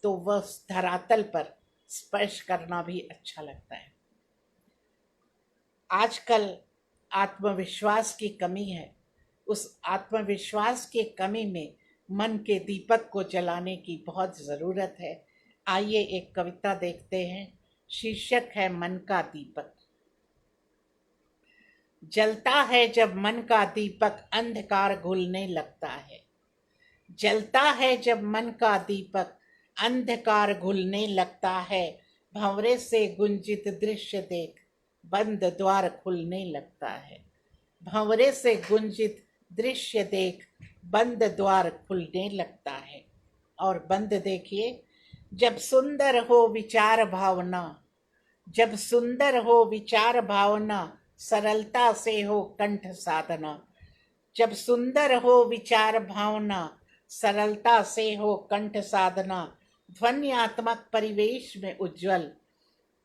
तो वह धरातल पर स्पर्श करना भी अच्छा लगता है। आजकल आत्मविश्वास की कमी है, उस आत्मविश्वास की कमी में मन के दीपक को जलाने की बहुत ज़रूरत है। आइए एक कविता देखते हैं, शीर्षक है मन का दीपक। जलता है जब मन का दीपक अंधकार घुलने लगता है, जलता है जब मन का दीपक अंधकार घुलने लगता है, भंवरे से गुंजित दृश्य देख बंद द्वार खुलने लगता है, भंवरे से गुंजित दृश्य देख बंद द्वार खुलने लगता है। और बंद देखिए, जब सुंदर हो विचार भावना, जब सुंदर हो विचार भावना, सरलता से हो कंठ साधना, जब सुंदर हो विचार भावना, सरलता से हो कंठ साधना, ध्वन्यात्मक परिवेश में उज्जवल,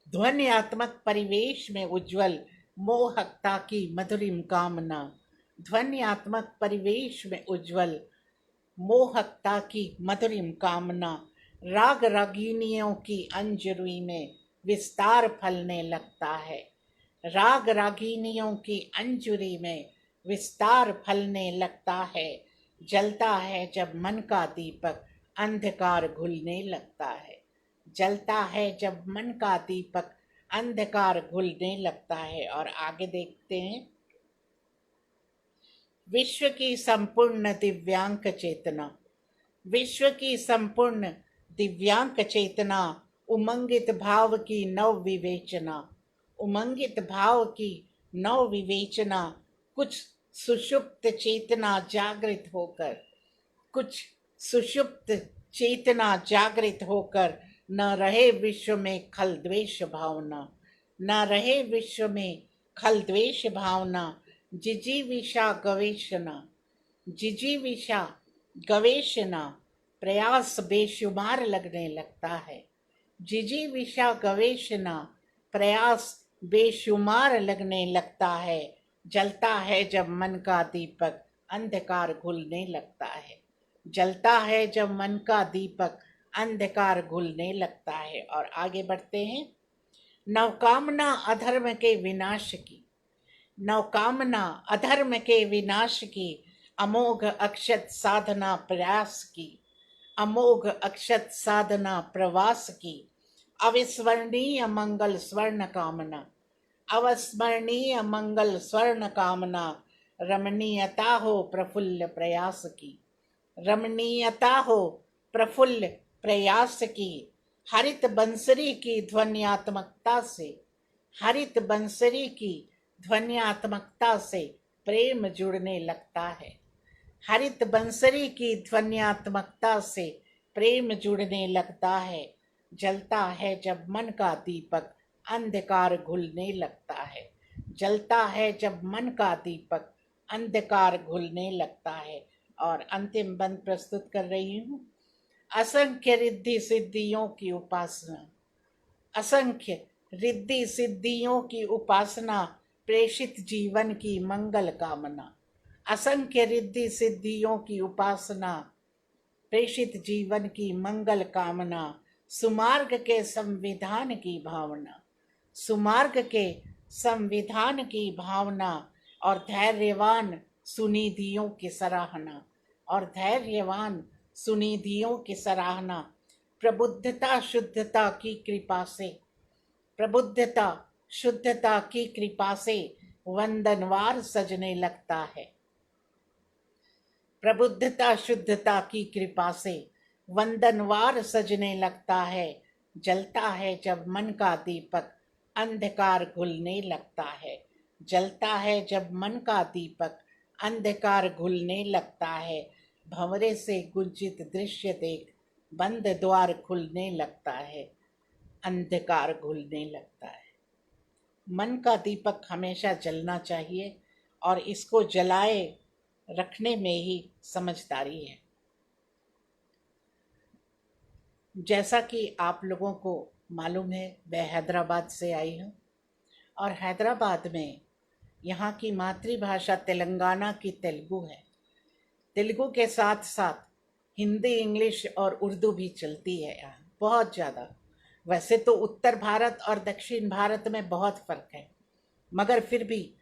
ध्वन्यात्मक परिवेश में उज्जवल, मोहकता की मधुरिम कामना, ध्वन्यात्मक परिवेश में उज्जवल, मोहकता की मधुरिम कामना, राग रागिनियों की अंजुरी में विस्तार फलने लगता है, राग रागिनियों की अंजुरी में विस्तार फलने लगता है, जलता है जब मन का दीपक अंधकार घुलने लगता है, जलता है जब मन का दीपक अंधकार घुलने लगता है। और आगे देखते हैं, विश्व की संपूर्ण दिव्यांक चेतना, विश्व की संपूर्ण दिव्यांक चेतना, उमंगित भाव की नव विवेचना, उमंगित भाव की नव विवेचना, कुछ सुषुप्त चेतना जागृत होकर, कुछ सुषुप्त चेतना जागृत होकर, न रहे विश्व में खल द्वेष भावना, न रहे विश्व में खल द्वेष भावना। जिजीविषा गवेषणा, जिजीविषा गवेषणा, प्रयास बेशुमार लगने लगता है। जिजीविषा गवेषणा, प्रयास बेशुमार लगने लगता है। जलता है जब मन का दीपक, अंधकार घुलने लगता है। जलता है जब मन का दीपक, अंधकार घुलने लगता है। और आगे बढ़ते हैं। नवकामना अधर्म के विनाश की, नवकामना अधर्म के विनाश की, अमोघ अक्षत साधना प्रयास की, अमोघ अक्षत साधना प्रवास की। अविस्मरणीय मंगल स्वर्ण कामना, अविस्मरणीय मंगल स्वर्ण कामना, रमणीयता हो प्रफुल्ल प्रयास की, रमणीयता हो प्रफुल्ल प्रयास की। हरित बंसरी की ध्वन्यात्मकता से, हरित बंसरी की ध्वन्यात्मकता से प्रेम जुड़ने लगता है। हरित बंसरी की ध्वन्यात्मकता से प्रेम जुड़ने लगता है। जलता है जब मन का दीपक, अंधकार घुलने लगता है। जलता है जब मन का दीपक, अंधकार घुलने लगता है। और अंतिम बंद प्रस्तुत कर रही हूँ। असंख्य रिद्धि सिद्धियों की उपासना, असंख्य रिद्धि सिद्धियों की उपासना, प्रेषित जीवन की मंगल कामना। असंख्य रिद्धि सिद्धियों की उपासना, प्रेषित जीवन की मंगल कामना। सुमार्ग के संविधान की भावना, सुमार्ग के संविधान की भावना। और धैर्यवान सुनिधियों की सराहना, और धैर्यवान सुनिधियों की सराहना। प्रबुद्धता शुद्धता की कृपा से, प्रबुद्धता शुद्धता की कृपा से वंदनवार सजने लगता है। प्रबुद्धता शुद्धता की कृपा से वंदनवार सजने लगता है। जलता है जब मन का दीपक, अंधकार घुलने लगता है। जलता है जब मन का दीपक, अंधकार घुलने लगता है। भंवरे से गुंजित दृश्य देख, बंद द्वार खुलने लगता है, अंधकार घुलने लगता है। मन का दीपक हमेशा जलना चाहिए और इसको जलाए रखने में ही समझदारी है। जैसा कि आप लोगों को मालूम है, मैं हैदराबाद से आई हूँ और हैदराबाद में यहाँ की मातृभाषा तेलंगाना की तेलुगु है। तेलुगु के साथ साथ हिंदी, इंग्लिश और उर्दू भी चलती है यहाँ, बहुत ज़्यादा। वैसे तो उत्तर भारत और दक्षिण भारत में बहुत फ़र्क है, मगर फिर भी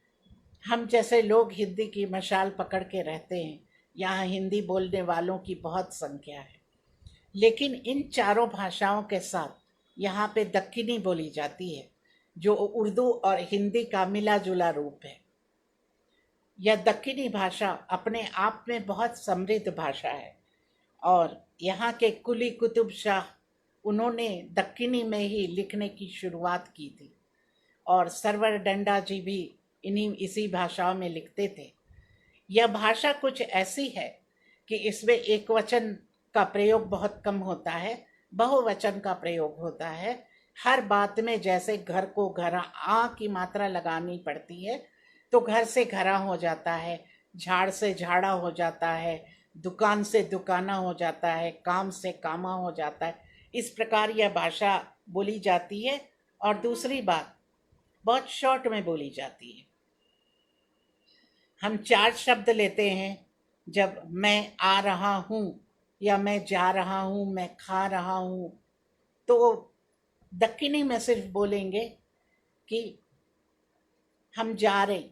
हम जैसे लोग हिंदी की मशाल पकड़ के रहते हैं। यहाँ हिंदी बोलने वालों की बहुत संख्या है। लेकिन इन चारों भाषाओं के साथ यहाँ पे दक्कनी बोली जाती है, जो उर्दू और हिंदी का मिला जुला रूप है। यह दक्कनी भाषा अपने आप में बहुत समृद्ध भाषा है और यहाँ के कुली कुतुब शाह, उन्होंने दक्कनी में ही लिखने की शुरुआत की थी और सरवर डंडा जी भी इसी भाषाओं में लिखते थे। यह भाषा कुछ ऐसी है कि इसमें एक वचन का प्रयोग बहुत कम होता है, बहुवचन का प्रयोग होता है। हर बात में जैसे घर को घरा, आ की मात्रा लगानी पड़ती है तो घर से घरा हो जाता है, झाड़ से झाड़ा हो जाता है, दुकान से दुकाना हो जाता है, काम से कामा हो जाता है। इस प्रकार यह भाषा बोली जाती है। और दूसरी बात, बहुत शॉर्ट में बोली जाती है। हम 4 शब्द लेते हैं। जब मैं आ रहा हूँ या मैं जा रहा हूँ, मैं खा रहा हूँ, तो दक्कनी में सिर्फ बोलेंगे कि हम जा रहे,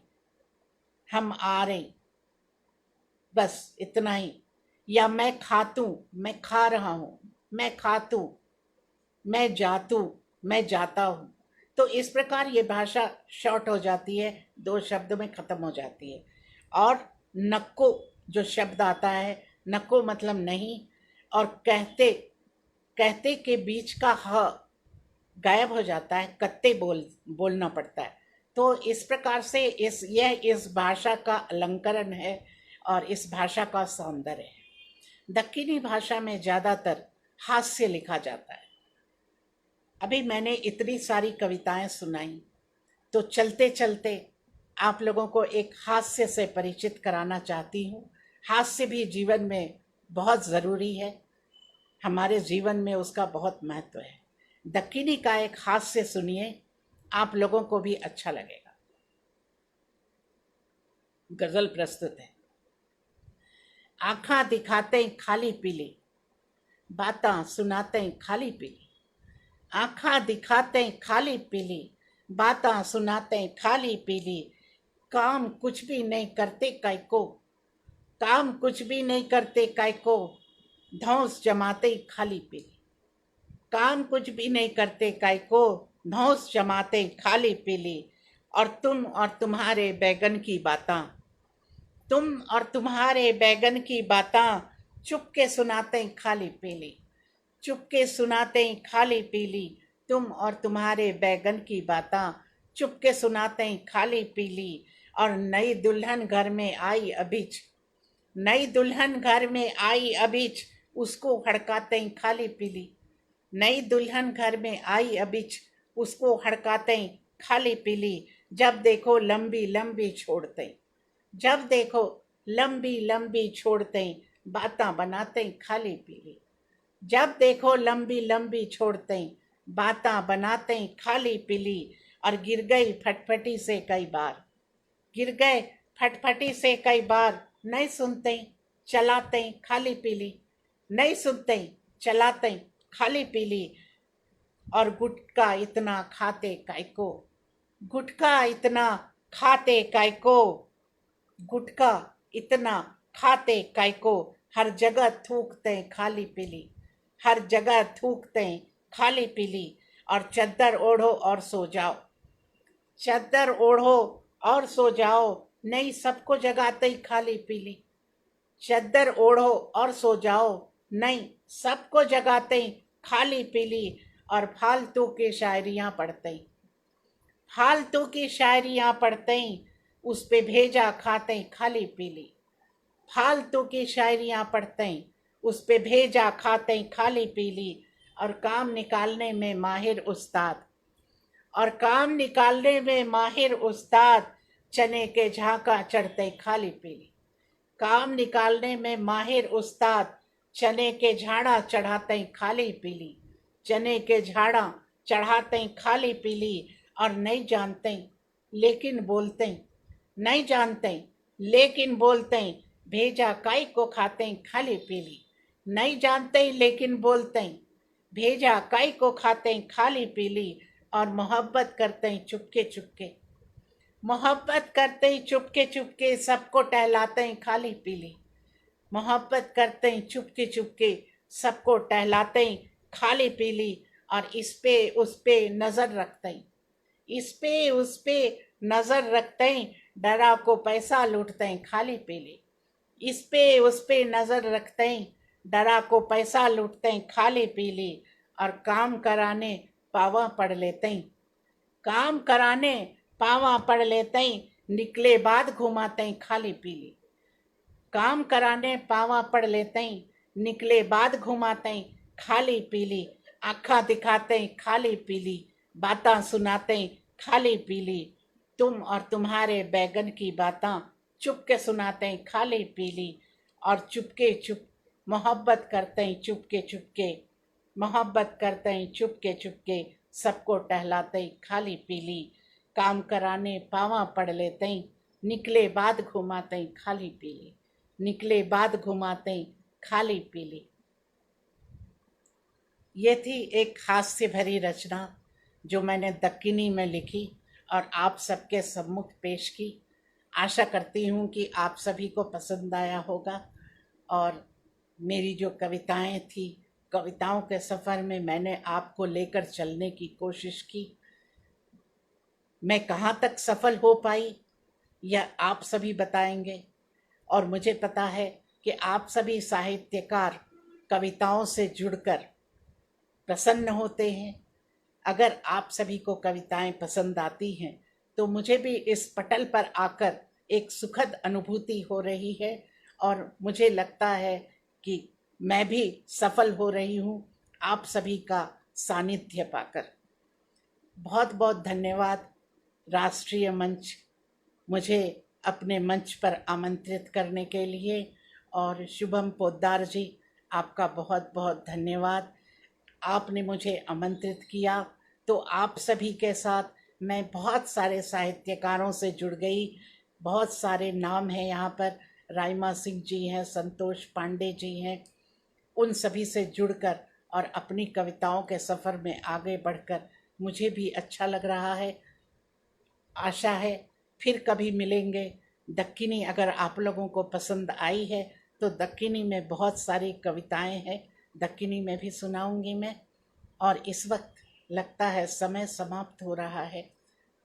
हम आ रहे, बस इतना ही। या मैं खातू, मैं खा रहा हूँ, मैं खातू, मैं जातू, मैं जाता हूँ। तो इस प्रकार ये भाषा शॉर्ट हो जाती है, 2 शब्द में ख़त्म हो जाती है। और नक्को जो शब्द आता है, नक्को मतलब नहीं, और कहते, कहते के बीच का ह गायब हो जाता है, कत्ते बोलना पड़ता है। तो इस प्रकार से यह इस भाषा का अलंकरण है और इस भाषा का सौंदर्य है। दक्कनी भाषा में ज़्यादातर हास्य लिखा जाता है। अभी मैंने इतनी सारी कविताएं सुनाई, तो चलते चलते आप लोगों को एक हास्य से परिचित कराना चाहती हूँ। हास्य भी जीवन में बहुत ज़रूरी है, हमारे जीवन में उसका बहुत महत्व है। दक्कनी का एक हास्य सुनिए, आप लोगों को भी अच्छा लगेगा। गजल प्रस्तुत है। आँखां दिखाते खाली पीली, बातां सुनाते खाली पीली। आँखां दिखाते खाली पीली, बातां सुनाते खाली पीली। काम कुछ भी नहीं करते काय को, काम कुछ भी नहीं करते काय को। धौंस जमाते खाली पीली, काम कुछ भी नहीं करते काय को। धौंस जमाते खाली पीली। और तुम और तुम्हारे बैगन की बातां, तुम और तुम्हारे बैगन की बातां। चुपके सुनाते खाली पीली, चुपके सुनाते खाली पीली। तुम और तुम्हारे बैगन की बातां, चुपके सुनाते खाली पीली। और नई दुल्हन घर में आई अभिच, नई दुल्हन घर में आई अभिच। उसको हड़काते खाली पीली, नई दुल्हन घर में आई अभिच। उसको हड़काते खाली पीली। जब देखो लंबी लंबी छोड़ते, जब देखो लंबी लंबी छोड़ते। बातां बनाते खाली पीली, जब देखो लंबी लंबी छोड़ते। बातां बनाते खाली पीली। और गिर गई फटफटी से कई बार, गिर गए फटफटी से कई बार। नहीं सुनते चलाते खाली पीली, नहीं सुनते चलाते खाली पीली। और गुटखा इतना खाते काय को, गुटखा इतना खाते काय को। गुटखा इतना खाते काय को। हर जगह थूकते खाली पीली, हर जगह थूकते खाली पीली। और चद्दर ओढ़ो और सो जाओ, चद्दर ओढ़ो और सो जाओ। नहीं सबको जगाते खाली पीली, चद्दर ओढ़ो और सो जाओ। नहीं सबको जगाते खाली पीली। और फालतू की शायरियाँ पढ़ते, फालतू की शायरियाँ पढ़ते। उस पे भेजा खाते खाली पीली, फालतू की शायरियाँ पढ़ते। उस पे भेजा खाते खाली पीली। और काम निकालने में माहिर उस्ताद, और काम निकालने में माहिर उस्ताद। चने के झांका चढ़ते खाली पीली, काम निकालने में माहिर उस्ताद। चने के झाड़ा चढ़ाते खाली पीली, चने के झाड़ा चढ़ाते खाली पीली। और नहीं जानते लेकिन बोलते, नहीं जानते लेकिन बोलते। भेजा काय को खाते खाली पीली, नहीं जानते लेकिन बोलते। भेजा काय को खाते खाली पीली। और मोहब्बत करते चुपके चुपके, मोहब्बत करते चुपके चुपके। सबको टहलाते खाली पीली, मोहब्बत करते चुपके चुपके। सबको टहलाते खाली पीली। और इस पे उस पे नजर रखते, इस पे उस पे नजर रखते। डरा को पैसा लूटते खाली पीली, इस पे उस पे नजर रखते। डरा को पैसा लूटते खाली पीली। और काम कराने पावा पढ़ लेते, काम कराने पावा पढ़ लेते। निकले बाद घुमाते खाली पीली, काम कराने पावा पढ़ लेते। निकले बाद घुमाते खाली पीली। आँखा दिखाते खाली पीली, बातां सुनाते खाली पीली। तुम और तुम्हारे बैगन की बातां, चुपके सुनाते खाली पीली। और चुपके चुप मोहब्बत करते चुपके चुपके, मोहब्बत करते चुपके चुपके। सबको टहलाते खाली पीली, काम कराने पावा पढ़ लेते। निकले बाद घुमाते खाली पीली, निकले बाद घुमाते खाली पीली। ये थी एक हास्य भरी रचना जो मैंने दक्कनी में लिखी और आप सबके सम्मुख पेश की। आशा करती हूँ कि आप सभी को पसंद आया होगा। और मेरी जो कविताएं थी, कविताओं के सफ़र में मैंने आपको लेकर चलने की कोशिश की। मैं कहाँ तक सफल हो पाई यह आप सभी बताएंगे। और मुझे पता है कि आप सभी साहित्यकार कविताओं से जुड़कर प्रसन्न होते हैं, अगर आप सभी को कविताएं पसंद आती हैं तो मुझे भी इस पटल पर आकर एक सुखद अनुभूति हो रही है और मुझे लगता है कि मैं भी सफल हो रही हूँ आप सभी का सानिध्य पाकर। बहुत बहुत धन्यवाद राष्ट्रीय मंच मुझे अपने मंच पर आमंत्रित करने के लिए, और शुभम पोद्दार जी आपका बहुत बहुत धन्यवाद। आपने मुझे आमंत्रित किया तो आप सभी के साथ मैं बहुत सारे साहित्यकारों से जुड़ गई। बहुत सारे नाम हैं यहाँ पर, राइमा सिंह जी हैं, संतोष पांडे जी हैं, उन सभी से जुड़कर और अपनी कविताओं के सफ़र में आगे बढ़कर मुझे भी अच्छा लग रहा है। आशा है फिर कभी मिलेंगे। दक्खिनी अगर आप लोगों को पसंद आई है तो दक्खिनी में बहुत सारी कविताएं हैं, दक्खिनी में भी सुनाऊंगी मैं। और इस वक्त लगता है समय समाप्त हो रहा है,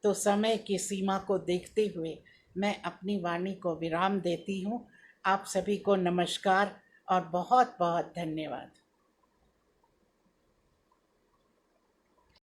तो समय की सीमा को देखते हुए मैं अपनी वाणी को विराम देती हूँ। आप सभी को नमस्कार और बहुत बहुत धन्यवाद।